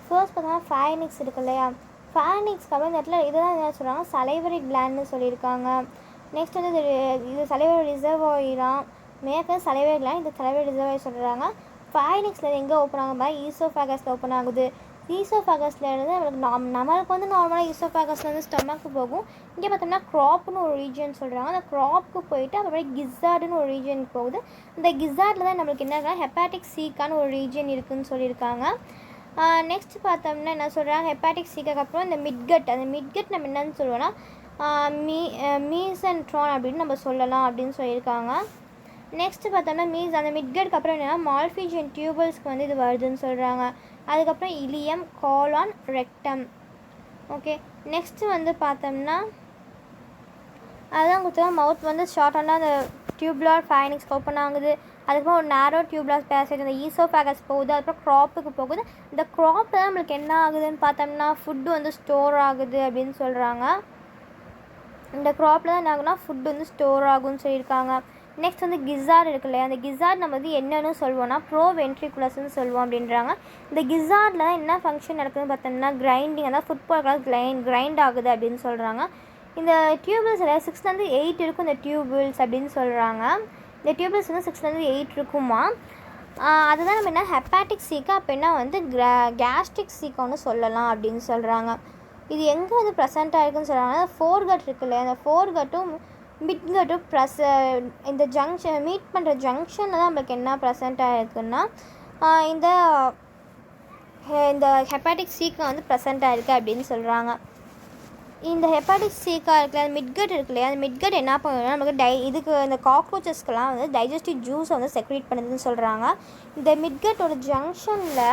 ஃபர்ஸ்ட் பார்த்தோம்னா ஃபைனிக்ஸ் இருக்கு இல்லையா, ஃபைனிக்ஸ்க்கு அப்புறம் இந்த இடத்துல இதுதான் என்ன சொல்கிறாங்க, சலைவரி கிளாண்ட்னு சொல்லியிருக்காங்க. நெக்ஸ்ட் வந்து இது சலைவரி ரிசர்வாயிராம், மேற்க சலைவரி கிளாண்ட், இந்த சலைவரி ரிசர்வாய் சொல்கிறாங்க. ஃபைனிக்ஸில் எங்கே ஓப்பன் ஆகும் பாரு, ஈசோஃபேகஸில் ஓப்பன் ஆகுது. ஈசோஃபேகஸில் இருந்து நம்மளுக்கு வந்து நார்மலாக ஈசோஃபேகஸில் வந்து ஸ்டொமக்கு போகும். இங்கே பார்த்தோம்னா க்ராப்னு ஒரு ரீஜன் சொல்கிறாங்க. அந்த க்ராப்க்கு போயிட்டு அப்புறமே கிஸார்டுன்னு ஒரு ரீஜனுக்கு போகுது. இந்த கிஸார்டில் தான் நம்மளுக்கு என்ன இருக்குன்னா ஹெப்பாட்டிக் சீக்கான ஒரு ரீஜன் இருக்குதுன்னு சொல்லியிருக்காங்க. நெக்ஸ்ட் பார்த்தோம்னா என்ன சொல்கிறாங்க, ஹெப்பாட்டிக் சீக்காக்கு அப்புறம் இந்த மிட்கட், அந்த மிட்கட் நம்ம என்னன்னு சொல்லுவோம்னா மீசன்ட்ரான் அப்படின்னு நம்ம சொல்லலாம் அப்படின்னு சொல்லியிருக்காங்க. நெக்ஸ்ட் பார்த்தோம்னா அந்த மிட்கட்க்கு அப்புறம் என்னென்னா மால்ஃபிஜியன் டியூபல்ஸ்க்கு வந்து இது வருதுன்னு சொல்கிறாங்க. அதுக்கப்புறம் இலியம், காலான், ரெக்டம். ஓகே, நெக்ஸ்ட்டு வந்து பார்த்தோம்னா அதுதான் கொடுத்தா மவுத் வந்து ஷார்ட்டான அந்த டியூப்லார் ஃபைனிக்ஸ் ஓப்பன் ஆகுது. அதுக்கப்புறம் ஒரு நேரோ டியூப்லார் பேசேஜ் அந்த ஈசோஃபேகஸ் போகுது. அதுக்கப்புறம் க்ராப்புக்கு போகுது. இந்த க்ராப்பில் தான் நம்மளுக்கு என்ன ஆகுதுன்னு பார்த்தோம்னா ஃபுட்டு வந்து ஸ்டோர் ஆகுது அப்படின்னு சொல்கிறாங்க. இந்த க்ராப்பில் தான் என்ன ஆகுதுன்னா ஃபுட் வந்து ஸ்டோர் ஆகும்னு சொல்லியிருக்காங்க. நெக்ஸ்ட் வந்து கிஸார்டு இருக்கு இல்லையா, அந்த கிஸார்டு நம்ம வந்து என்னென்னு சொல்லுவோம்னா ப்ரோ வென்ட்ரிகுலஸ்ன்னு சொல்லுவோம் அப்படின்றாங்க. இந்த கிஸார்டில் தான் என்ன ஃபங்க்ஷன் நடக்குதுன்னு பார்த்தோம்னா கிரைண்டிங், அதாவது ஃபுட்பால் கிரைண்ட் ஆகுது அப்படின்னு சொல்கிறாங்க. இந்த டியூபிள்ஸ் 6 to 8 இருக்கும் இந்த டியூபிள்ஸ் அப்படின்னு சொல்கிறாங்க. இந்த டியூபிள்ஸ் வந்து 6 to 8 இருக்குமா. அதுதான் நம்ம என்ன ஹெப்பாட்டிக் சீக்கா அப்படின்னா வந்து கேஸ்ட்ரிக் சீக்கான்னு சொல்லலாம் அப்படின்னு சொல்கிறாங்க. இது எங்கே வந்து ப்ரெசென்ட்டாக இருக்குதுன்னு சொல்கிறாங்க, ஃபோர்கட் இருக்கு இல்லையா, அந்த ஃபோர்கட்டும் மிட்கட்டும் இந்த ஜங்ஷன் மீட் பண்ணுற ஜங்ஷனில் தான் நம்மளுக்கு என்ன ப்ரெசென்ட்டாக இருக்குதுன்னா இந்த ஹெப்பாட்டிக் சீக்கா வந்து ப்ரெசென்ட்டாக இருக்குது அப்படின்னு சொல்கிறாங்க. இந்த ஹெப்பாட்டிக் சீக்கா இருக்குல்ல, அந்த மிட்கட் இருக்கு இல்லையா, அந்த மிட்கட் என்ன பண்ணுன்னா நமக்கு இதுக்கு இந்த காக்ரோச்சஸ்க்கெலாம் வந்து டைஜஸ்டிவ் ஜூஸை வந்து செக்ரேட் பண்ணுதுன்னு சொல்கிறாங்க. இந்த மிட்கட்டோட ஜங்ஷனில்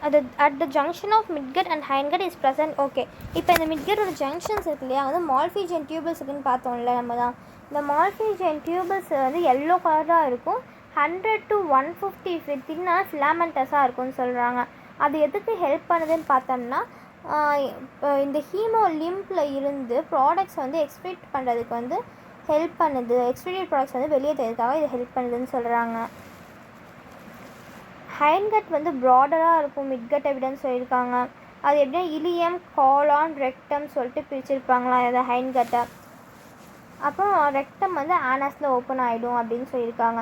அது at the junction of midgut and hindgut is present. Okay, இப்போ இந்த மிட்கட்டோட ஜங்ஷன்ஸ் இருக்கு இல்லையா, வந்து மால்ஃபிஜியன் டியூபிள்ஸ் இருக்குன்னு பார்த்தோம்ல நம்ம தான். இந்த மால்ஃபிஜியன் டியூபிள்ஸ் வந்து எல்லோ கலராக இருக்கும். 100 to 150 தின்னாக ஃபிலாமெண்டஸாக இருக்கும்னு சொல்கிறாங்க. அது எதுக்கு ஹெல்ப் பண்ணுதுன்னு பார்த்தோம்னா இந்த ஹீமோ லிம்பில் இருந்து ப்ராடக்ட்ஸ் வந்து எக்ஸ்பிரேட் பண்ணுறதுக்கு வந்து ஹெல்ப் பண்ணுது. எக்ஸ்பிரேட் ப்ராடக்ட்ஸ் வந்து வெளியே தெரியுதுக்காக இது ஹெல்ப் பண்ணுதுன்னு சொல்கிறாங்க. ஹைன்கட் வந்து ப்ராடராக இருக்கும் மிட்கட் எவிடன்ஸ் சொல்லியிருக்காங்க. அது எப்படின்னா இலியம், காலான், ரெக்டம் சொல்லிட்டு பிரிச்சுருப்பாங்களா அதை ஹைன்கட்டை. அப்புறம் ரெக்டம் வந்து ஆனஸில் ஓப்பன் ஆகிடும் அப்படின்னு சொல்லியிருக்காங்க.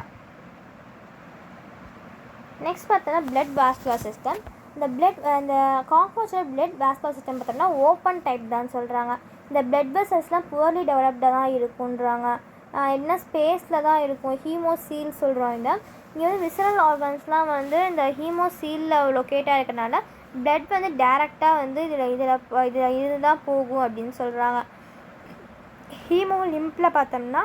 நெக்ஸ்ட் பார்த்தோன்னா பிளட் வாஸ்குலர் சிஸ்டம். இந்த காக்ரோச்சோட பிளட் வாஸ்குலர் சிஸ்டம் பார்த்தோம்னா ஓப்பன் டைப் தான் சொல்கிறாங்க. இந்த பிளட் வெசல்ஸ்லாம் புவர்லி டெவலப்டாக தான் இருக்குன்றாங்க. என்ன ஸ்பேஸில் தான் இருக்கும், ஹீமோசீல் சொல்கிறோம். இங்கே வந்து விசரல் ஆர்கன்ஸ்லாம் வந்து இந்த ஹீமோசீலில் லொக்கேட்டாக இருக்கிறனால பிளட் வந்து டேரெக்டாக வந்து இதில் தான் போகும் அப்படின்னு சொல்கிறாங்க. ஹீமோ லிம்பில் பார்த்தோம்னா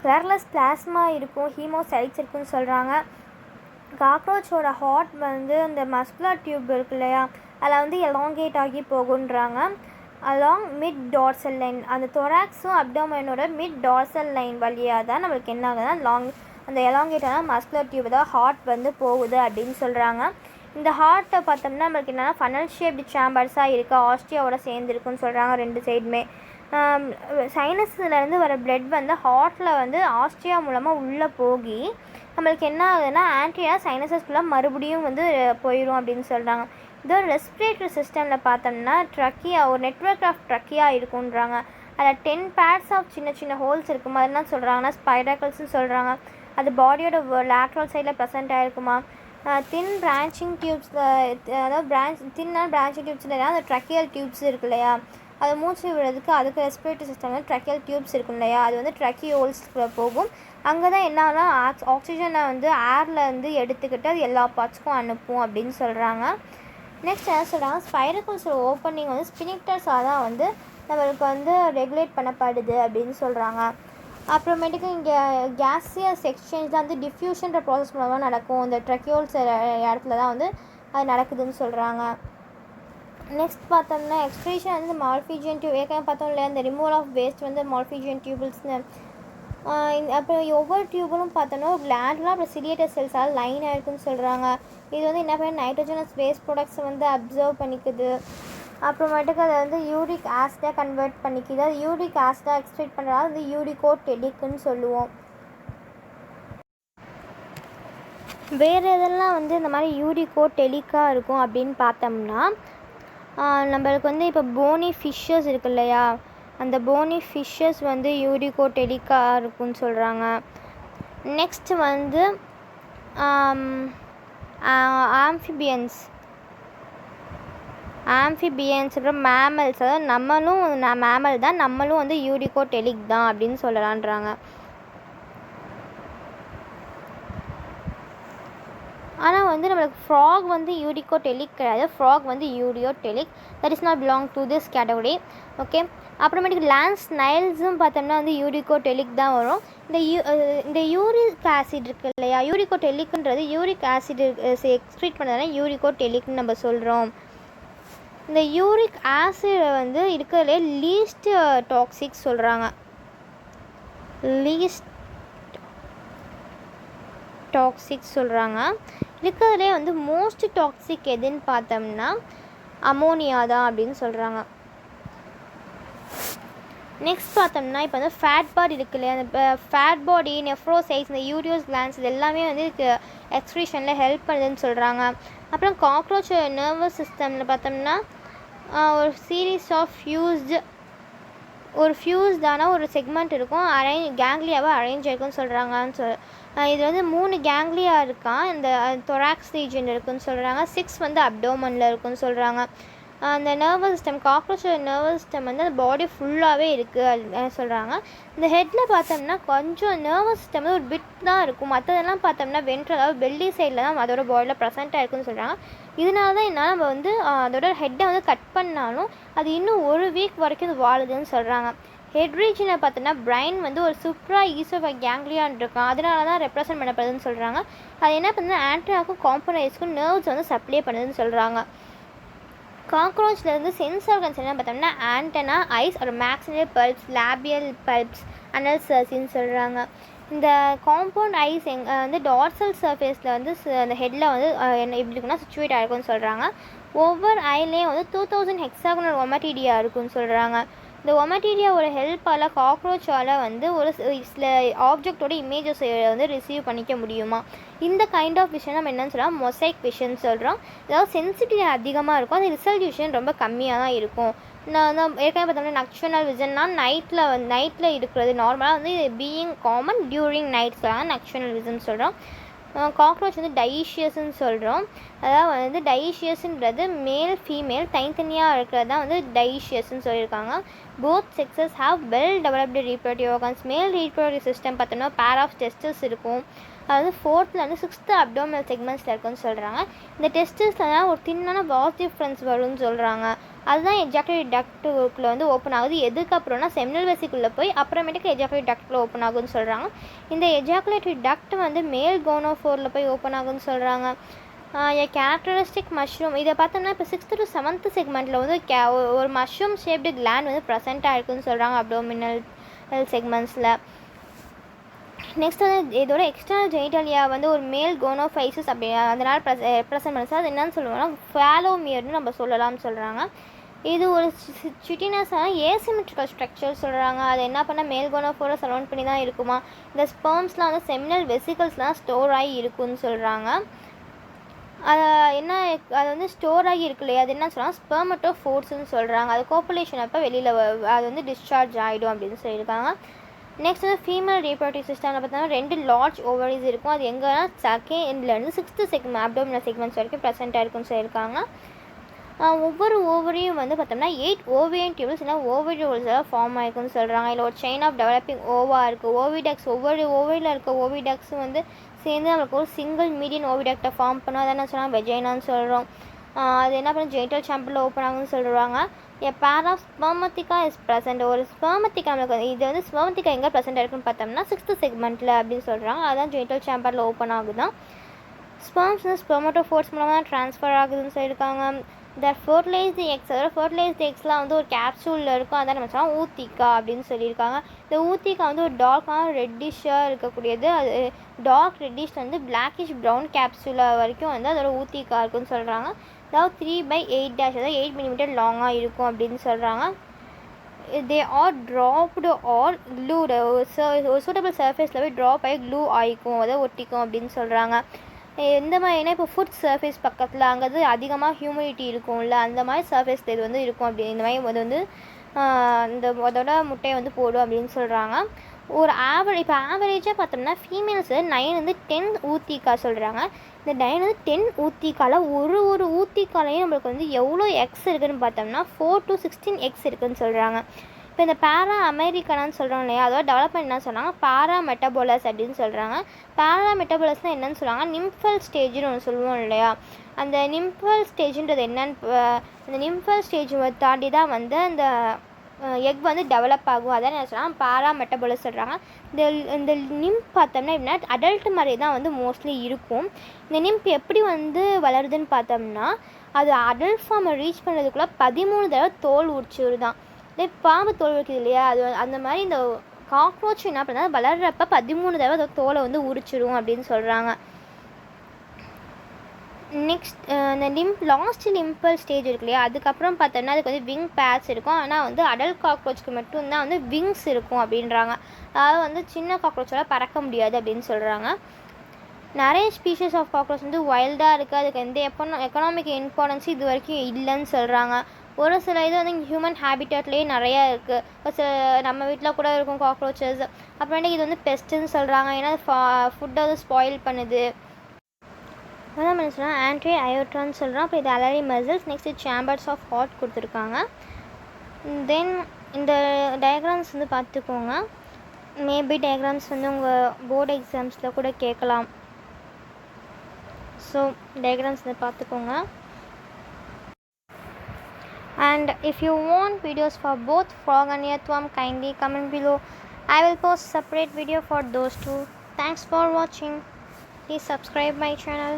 கலர்லெஸ் பிளாஸ்மா இருக்கும், ஹீமோசைட்ஸ் இருக்குன்னு சொல்கிறாங்க. காக்ரோச்சோட ஹார்ட் வந்து இந்த மஸ்குலர் டியூப் இருக்கு இல்லையா, அதில் வந்து எலாங்கேட் ஆகி போகுன்றாங்க. அலாங் மிட் டார்சல் லைன், அந்த தொராக்ஸும் அப்டோமைனோட மிட் டார்சல் லைன் வழியாக தான் நம்மளுக்கு என்ன ஆகுதுன்னா அந்த எலாங்கேட்டான மஸ்குலர் டியூப் தான் ஹார்ட் வந்து போகுது அப்படின்னு சொல்கிறாங்க. இந்த ஹார்ட்டை பார்த்தோம்னா நம்மளுக்கு என்னென்னா ஃபனல் ஷேப்டு சேம்பர்ஸாக இருக்குது, ஆஸ்ட்ரியாவோட சேர்ந்துருக்குன்னு சொல்கிறாங்க 2 சைடுமே. சைனஸ்லேருந்து வர பிளட் வந்து ஹார்ட்டில் வந்து ஆஸ்ட்ரியா மூலமாக உள்ளே போகி நம்மளுக்கு என்ன ஆகுதுன்னா ஆன்டினா சைனஸஸ்குள்ளே மறுபடியும் வந்து போயிடும் அப்படின்னு சொல்கிறாங்க. இதோ ரெஸ்பிரேட்டரி சிஸ்டமில் பார்த்தோம்னா ட்ரக்கியா, ஒரு நெட்வொர்க் ஆஃப் ட்ரக்கியா இருக்குன்றாங்க. அதில் 10 pairs ஆஃப் சின்ன சின்ன ஹோல்ஸ் இருக்கும். அது என்ன சொல்கிறாங்கன்னா ஸ்பைரக்கல்ஸ்னு சொல்கிறாங்க. அது பாடியோட லேட்ரல் சைடில் ப்ரெசென்ட் ஆகிருக்குமா. தின் பிரான்ச்சிங் டியூப்ஸில், அதாவது தின்னான பிரான்ச்சிங் டியூப்ஸில் அந்த ட்ரக்கியல் டியூப்ஸ் இருக்கு இல்லையா, அதை மூச்சு விடுறதுக்கு அதுக்கு ரெஸ்பிரேட்டரி சிஸ்டமில் ட்ரக்கியல் டியூப்ஸ் இருக்கும் இல்லையா, அது வந்து ட்ரக்கியோல்ஸ்குள்ளே போகும். அங்கே தான் என்ன ஆகுனா ஆக்சிஜனை வந்து ஏரில் வந்து எடுத்துக்கிட்டு அது எல்லா பார்ட்ஸ்க்கும் அனுப்பும் அப்படின்னு சொல்கிறாங்க. நெக்ஸ்ட் என்ன சொல்கிறாங்க, ஸ்பைரக்கல்ஸோட ஓப்பனிங் வந்து ஸ்பினிக்டர்ஸாக தான் வந்து நம்மளுக்கு வந்து ரெகுலேட் பண்ணப்படுது அப்படின்னு சொல்கிறாங்க. அப்புறமேட்டுக்கு இங்கே கேஸியஸ் எக்ஸ்சேஞ்சில் வந்து டிஃப்யூஷன்ற ப்ராசஸ் மூலமாக நடக்கும். இந்த ட்ரக்கியோல்ஸ் இடத்துல தான் வந்து அது நடக்குதுன்னு சொல்கிறாங்க. நெக்ஸ்ட் பார்த்தோம்னா எக்ஸ்க்ரீஷன் வந்து மால்ஃபிஜியன் டியூப் ஏற்கனவே பார்த்தோம் இல்லையா, இந்த ரிமூவல் ஆஃப் வேஸ்ட் வந்து மால்ஃபிஜியன் டியூபிள்ஸ்னு. அப்புறம் ஒவ்வொரு டியூபும் பார்த்தோன்னா கிளாண்ட்லாம் அப்புறம் சிலியேட்டர் செல்ஸால் லைன் ஆகிருக்குன்னு சொல்கிறாங்க. இது வந்து என்ன பண்ண நைட்ரோஜனஸ் வேஸ்ட் ப்ராடக்ட்ஸை வந்து அப்சர்வ் பண்ணிக்குது. அப்புறமேட்டுக்கு அதை வந்து யூரிக் ஆசிடாக கன்வெர்ட் பண்ணிக்குது. அது யூரிக் ஆசிடாக எக்ஸ்ட்ரேட் பண்ணுறதால வந்து யூரிகோடெலிக்னு சொல்லுவோம். வேறு எதெல்லாம் வந்து இந்த மாதிரி யூரிகோடெலிக்காக இருக்கும் அப்படின்னு பார்த்தோம்னா நம்மளுக்கு வந்து இப்போ போனி ஃபிஷ்ஷஸ் இருக்கு இல்லையா, அந்த போனி ஃபிஷ்ஷஸ் வந்து யூரிகோடெலிக்காக இருக்குன்னு சொல்கிறாங்க. நெக்ஸ்ட்டு வந்து ஆம்ஃபிபியன்ஸ் அப்புறம் மேமல்ஸ், அதாவது நம்மளும் மேமல் தான், நம்மளும் வந்து யூரிகோடெலிக் தான் அப்படின்னு சொல்லலான்றாங்க. ஆனால் வந்து நம்மளுக்கு ஃப்ராக் வந்து யூரிகோடெலிக் கிடையாது, ஃப்ராக் வந்து ureotelic, that is not belong to this category. Okay. அப்புறமேட்டுக்கு லேண்ட் ஸ்னைல்ஸும் பார்த்தோம்னா வந்து யூரிகோடெலிக் தான் வரும். இந்த யூரிக் ஆசிட் இருக்கு இல்லையா, யூரிகோடெலிக்ன்றது யூரிக் ஆசிட் எக்ஸ்க்ரீட் பண்ணுறதுனா யூரிகோடெலிக்னு நம்ம சொல்கிறோம். இந்த யூரிக் ஆசிடை வந்து இருக்கிறதுலே லீஸ்ட் டாக்ஸிக் சொல்கிறாங்க. லீஸ்ட் டாக்ஸிக் சொல்கிறாங்க. இருக்கிறதுலே வந்து மோஸ்ட் டாக்ஸிக் எதுன்னு பார்த்தோம்னா அமோனியா தான் அப்படின்னு சொல்கிறாங்க. நெக்ஸ்ட் பார்த்தோம்னா இப்போ வந்து ஃபேட் பாடி இருக்கு இல்லையா, அந்த ஃபேட் பாடி, நெஃப்ரோசைட்ஸ், இந்த யூரியோஸ் கிளான்ஸ் இது எல்லாமே வந்து எக்ஸ்க்ரீஷனில் ஹெல்ப் பண்ணுதுன்னு சொல்கிறாங்க. அப்புறம் காக்ரோச் நர்வஸ் சிஸ்டமில் பார்த்தோம்னா ஒரு சீரீஸ் ஆஃப் ஃபியூஸ்டான ஒரு செக்மெண்ட் இருக்கும், கேங்லியாவை அரேஞ்ச் ஆயிருக்குன்னு சொல்கிறாங்க. இது வந்து 3 கேங்லியா இருக்கான், இந்த தொராக்ஸ் ரீஜன் இருக்குதுன்னு சொல்கிறாங்க. 6 வந்து அப்டோமனில் இருக்குதுன்னு சொல்கிறாங்க. அந்த nervous system, cockroach nervous system வந்து அந்த பாடி ஃபுல்லாகவே இருக்குது அப்படின்னு சொல்கிறாங்க. இந்த ஹெட்டில் பார்த்தோம்னா கொஞ்சம் நர்வஸ் சிஸ்டம் வந்து ஒரு பிட் தான் இருக்கும், மற்றதெல்லாம் பார்த்தோம்னா வென்ட்ரல், அதாவது பெல்லி சைடில் தான் அதோட பாடியில் ப்ரெசென்ட்டாக இருக்குதுன்னு சொல்கிறாங்க. இதனால தான் என்ன நம்ம வந்து அதோட ஹெட்டை வந்து கட் பண்ணாலும் அது இன்னும் 1 வீக் வரைக்கும் இது வாழுதுன்னு சொல்கிறாங்க. ஹெட் ரீஜனை பார்த்தோன்னா பிரைன் வந்து ஒரு சுப்ரா ஈசோஃபேக் கேங்லியான் இருக்கும், அதனால தான் ரெப்ரசன்ட் பண்ணப்படுதுன்னு சொல்கிறாங்க. அது என்ன பண்ணுது, ஆண்ட்ராக்கும் காம்பனைஸ்க்கும் நர்வ்ஸ் வந்து சப்ளை பண்ணுதுன்னு சொல்கிறாங்க. காக்ரோச்லேருந்து சென்ஸ் ஆர்கன்ஸ் என்ன பார்த்தோம்னா ஆண்டனா, ஐஸ், ஒரு மேக்ஸிலரி பல்ப்ஸ், லேபியல் பல்ப்ஸ், அனல் சர்சின்னு சொல்கிறாங்க. இந்த காம்பவுண்ட் ஐஸ் வந்து டார்சல் சர்ஃபேஸில் வந்து அந்த ஹெட்டில் வந்து என்ன எப்படி இருக்குன்னா சிச்சுவேட் ஆகிருக்குன்னு சொல்கிறாங்க. ஒவ்வொரு ஐலேயும் வந்து 2000 ஹெக்ஸாகனல் ஒமட்டிடியா இருக்குன்னு சொல்கிறாங்க. இந்த ஒமட்டீரியாவோட ஹெல்ப்பால் காக்ரோச்சால் வந்து ஒரு சில ஆப்ஜெக்டோட இமேஜஸ் வந்து ரிசீவ் பண்ணிக்க முடியுமா. இந்த கைண்ட் ஆஃப் விஷன் நம்ம என்னென்னு சொல்லலாம், மொசைக் விஷன் சொல்கிறோம். அதாவது சென்சிட்டிவிட்டி அதிகமாக இருக்கும், அது ரிசல்யூஷன் ரொம்ப கம்மியாக தான் இருக்கும். நான் ஏற்கனவே பார்த்தோம்னா நக்ஷனல் விஷன்னா நைட்டில் இருக்கிறது நார்மலாக வந்து பீயிங் காமன் டியூரிங் நைட் சொல்கிறாங்க, நக்ஷனல் விஷன் சொல்கிறோம். காக்ரோச் வந்து டைஷியஸ்ன்னு சொல்கிறோம். அதாவது வந்து டைஷியஸ்ன்றது மேல் ஃபீமேல் தனித்தனியாக இருக்கிறது தான் வந்து டைஷியஸ்ன்னு சொல்லியிருக்காங்க. Both sexes have well developed reproductive organs. மேல் ரீப்ரொடக்டிவ் சிஸ்டம் பார்த்தோம்னா பேர் ஆஃப் டெஸ்டஸ் இருக்கும், அதாவது 4th 6th அப்டோமினல் செக்மெண்ட்ஸில் இருக்குன்னு சொல்கிறாங்க. இந்த டெஸ்டஸில் தான் ஒரு தின்னான வாஸ் டிஃப்ரென்ஸ் வரும்னு சொல்கிறாங்க. அதுதான் எஜாகுலேட்டரி டக்டுக்குள்ளே வந்து ஓப்பன் ஆகுது. எதுக்கப்புறம்னா செமினல் வெசிக்குள்ளே போய் அப்புறமேட்டுக்கு எஜாகுலேட்டரி டக்டில் ஓப்பன் ஆகுதுன்னு சொல்கிறாங்க. இந்த எஜாகுலேட்டரி டக்ட் வந்து மேல் கோனோஃபோரில் போய் ஓப்பன் ஆகுதுன்னு சொல்கிறாங்க. கேரக்டரிஸ்டிக் மஷ்ரூம் இதை பார்த்தோம்னா இப்போ 6th to 7th செக்மெண்ட்டில் வந்து ஒரு மஷ்ரூம் ஷேப்டு கிளாண்ட் வந்து ப்ரெசென்ட்டாக இருக்குதுன்னு சொல்கிறாங்க அப்டோமினல் செக்மெண்ட்ஸில். நெக்ஸ்ட் வந்து இதோட எக்ஸ்டர்னல் ஜெனிட்டாலியா வந்து ஒரு மேல் கோனோஃபைசஸ் அப்படி அதனால் ப்ரெசென்ட் பண்ணி அது என்னன்னு சொல்லுவோம்னா ஃபேலோமியர்னு நம்ம சொல்லலாம்னு சொல்கிறாங்க. இது ஒரு சிட்டினஸான ஏசிமெட்ரிக்கல் ஸ்ட்ரக்சர் சொல்கிறாங்க. அது என்ன பண்ணால் மேல் கோனோஃபோரை சரௌண்ட் பண்ணி தான் இருக்குமா. இந்த ஸ்பெர்ம்ஸ்லாம் வந்து செமினல் வெசிக்கல்ஸ்லாம் ஸ்டோர் ஆகி இருக்குன்னு சொல்கிறாங்க. அது வந்து ஸ்டோர் ஆகி இருக்கு இல்லையா, அது என்ன சொல்கிறாங்க ஸ்பெர்மட்டோஃபோர்ஸ்ன்னு சொல்கிறாங்க. அது கோப்புலேஷன் அப்போ வெளியில் அது வந்து டிஸ்சார்ஜ் ஆகிடும் அப்படின்னு சொல்லியிருக்காங்க. நெக்ஸ்ட் வந்து ஃபீமேல் ரீப்ரொடக்டிவ் சிஸ்டமில் பார்த்தோம்னா 2 லார்ஜ் ஓவரிஸ் இருக்கும். அது எங்கன்னா 2ndலேருந்து 6th செக்மெண்ட் அப்டோமினல் செக்மெண்ட்ஸ் வரைக்கும் ப்ரெசென்ட்டாக இருக்குன்னு சொல்லியிருக்காங்க. ஒவ்வொரு ஓவரியும் வந்து பார்த்தோம்னா 8 ஓவியன் டியூபிள்ஸ் இல்லை ஓவிடியூல்ஸாக ஃபார்ம் ஆகிருக்குன்னு சொல்கிறாங்க. இல்லை ஒரு செயின் ஆஃப் டெவலப்பிங் ஓவா இருக்குது. ஓவிடக்ஸ் ஒவ்வொரு ஓவரியில் இருக்க ஓவிடக்ஸும் வந்து சேர்ந்து நம்மளுக்கு ஒரு சிங்கிள் மீடியன் ஓவிடக்டை ஃபார்ம் பண்ணும். அதை என்ன சொன்னால் வெஜைனான்னு சொல்கிறோம். அது என்ன பண்ண ஜெனிட்டல் சாம்பிளில் ஓப்பன் ஆகுன்னு சொல்கிறாங்க. எ பேர் ஆஃப் ஸ்பெர்மத்திகா இஸ் ப்ரெசென்ட். ஒரு ஸ்பெர்மத்திகா நம்மளுக்கு இது வந்து ஸ்பெர்மத்திகா எங்கே ப்ரெசென்ட் இருக்குன்னு பார்த்தோம்னா 6th செக்மெண்ட்டில் அப்படின்னு சொல்கிறாங்க. அதுதான் ஜெனிட்டல் சாம்பரில் ஓப்பன் ஆகுதான். ஸ்பெர்ம்ஸ் வந்து ஸ்பெர்மட்டோஃபோர்ஸ் மூலமாக ட்ரான்ஸ்ஃபர் ஆகுதுன்னு சொல்லியிருக்காங்க. ஃபர்டிலைஸ்டு எக்ஸ், அதாவது ஃபர்டிலைஸ்டு எக்ஸ்லாம் வந்து ஒரு கேப்சூலில் இருக்கும். அதான் நம்ம சொல்லலாம் ஊத்திக்கா அப்படின்னு சொல்லியிருக்காங்க. இந்த ஊத்திக்கா வந்து ஒரு டார்க்கான ரெட்டிஷாக இருக்கக்கூடியது. அது டார்க் ரெட்டிஷ் வந்து பிளாக்கிஷ் ப்ரௌன் கேப்சூலாக வரைக்கும் வந்து அதோட ஊத்திக்கா இருக்குன்னு சொல்கிறாங்க. அதாவது 3/8 அதாவது 8 மில்லிமீட்டர் லாங்காக இருக்கும் அப்படின்னு சொல்கிறாங்க. They are dropped R glued, ஒரு சூட்டபிள் சர்ஃபேஸில் போய் ட்ராப் ஆகி க்ளூ ஆகிக்கும், அதாவது ஒட்டிக்கும் அப்படின்னு சொல்கிறாங்க. எந்த மாதிரினா இப்போ ஃபுட் சர்ஃபேஸ் பக்கத்தில் அங்கே அதிகமாக ஹியூமிடிட்டி இருக்கும்ல, அந்த மாதிரி சர்ஃபேஸில் இது வந்து இருக்கும். அப்படி இந்த மாதிரி அது வந்து இந்த அதோட முட்டையை வந்து போடும் அப்படின்னு சொல்கிறாங்க. ஒரு இப்போ ஆவரேஜாக பார்த்தோம்னா ஃபீமேல்ஸு 9-10 ஊத்திக்கா சொல்கிறாங்க. இந்த 9-10 ஊத்திக்கால ஒரு ஊத்திக்காலையும் நம்மளுக்கு வந்து எவ்வளோ எக்ஸ் இருக்குதுன்னு பார்த்தோம்னா 4-16 எக்ஸ் இருக்குதுன்னு சொல்கிறாங்க. இப்போ இந்த பேரா அமெரிக்கனான்னு சொல்கிறோம் இல்லையா, அதோட டெவலப்மெண்ட் என்ன சொன்னாங்க, பேரா மெட்டபோலஸ் அப்படின்னு சொல்கிறாங்க. பேரா மெட்டபோலஸ்னால் என்னென்னு சொல்கிறாங்க, நிம்ஃபல் ஸ்டேஜ்னு ஒன்று சொல்லுவோம் இல்லையா, அந்த நிம்ஃபல் ஸ்டேஜுன்றது என்னன்னு, அந்த நிம்ஃபல் ஸ்டேஜ் தாண்டி தான் வந்து அந்த எக் வந்து டெவலப் ஆகும். அதான் என்ன சொல்லலாம் பேரா மெட்டபோலஸ் சொல்கிறாங்க. இந்த நிம்ப் பார்த்தோம்னா எப்படின்னா அடல்ட் மாதிரி தான் வந்து மோஸ்ட்லி இருக்கும். இந்த நிம்ப் எப்படி வந்து வளருதுன்னு பார்த்தோம்னா, அது அடல்ட் ஃபார்மை ரீச் பண்ணுறதுக்குள்ளே 13 தடவை தோல் உரிச்சுரு தான். இதே பாம்பு தோல் இருக்குது இல்லையா, அது அந்த மாதிரி இந்த காக்ரோச் என்ன பண்ணால் வளர்கிறப்ப 13 தடவை அந்த தோலை வந்து உரிச்சிடும் அப்படின்னு சொல்கிறாங்க. நெக்ஸ்ட் இந்த லாஸ்ட் லிம்பல் ஸ்டேஜ் இருக்கு இல்லையா, அதுக்கப்புறம் பார்த்தோன்னா அதுக்கு வந்து விங் பேட்ச் இருக்கும். ஆனால் வந்து அடல்ட் காக்ரோச்சுக்கு மட்டும்தான் வந்து விங்ஸ் இருக்கும் அப்படின்றாங்க. அதாவது வந்து சின்ன காக்ரோச்சால் பறக்க முடியாது அப்படின்னு சொல்கிறாங்க. நிறைய ஸ்பீஷஸ் ஆஃப் காக்ரோச் வந்து வைல்டாக இருக்குது, அதுக்கு எந்த எக்கனாமிக் இம்பார்ட்டன்ஸு இது வரைக்கும் இல்லைன்னு சொல்கிறாங்க. ஒரு சில இது வந்து ஹியூமன் ஹேபிட்டட்லேயே நிறையா இருக்குது. ஒரு சில நம்ம வீட்டில் கூட இருக்கும் காக்ரோச்சஸ். அப்புறமேட்டுக்கு இது வந்து பெஸ்ட்டுன்னு சொல்கிறாங்க, ஏன்னா ஃபுட்டை வந்து ஸ்பாயில் பண்ணுது. அதான் என்ன சொல்கிறேன், ஆன்டி அயோட்ரான்னு சொல்கிறோம். அப்போ இது alary muscles. Next chambers of heart கொடுத்துருக்காங்க. தென் இந்த டயக்ராம்ஸ் வந்து பார்த்துக்கோங்க. மேபி டயக்ராம்ஸ் வந்து உங்கள் போர்டு எக்ஸாம்ஸில் கூட கேட்கலாம். ஸோ டயக்ராம்ஸ் வந்து பார்த்துக்கோங்க. And if you want videos for both frog and earthworm, kindly comment below. I will post separate video for those two. Thanks for watching. Please subscribe my channel.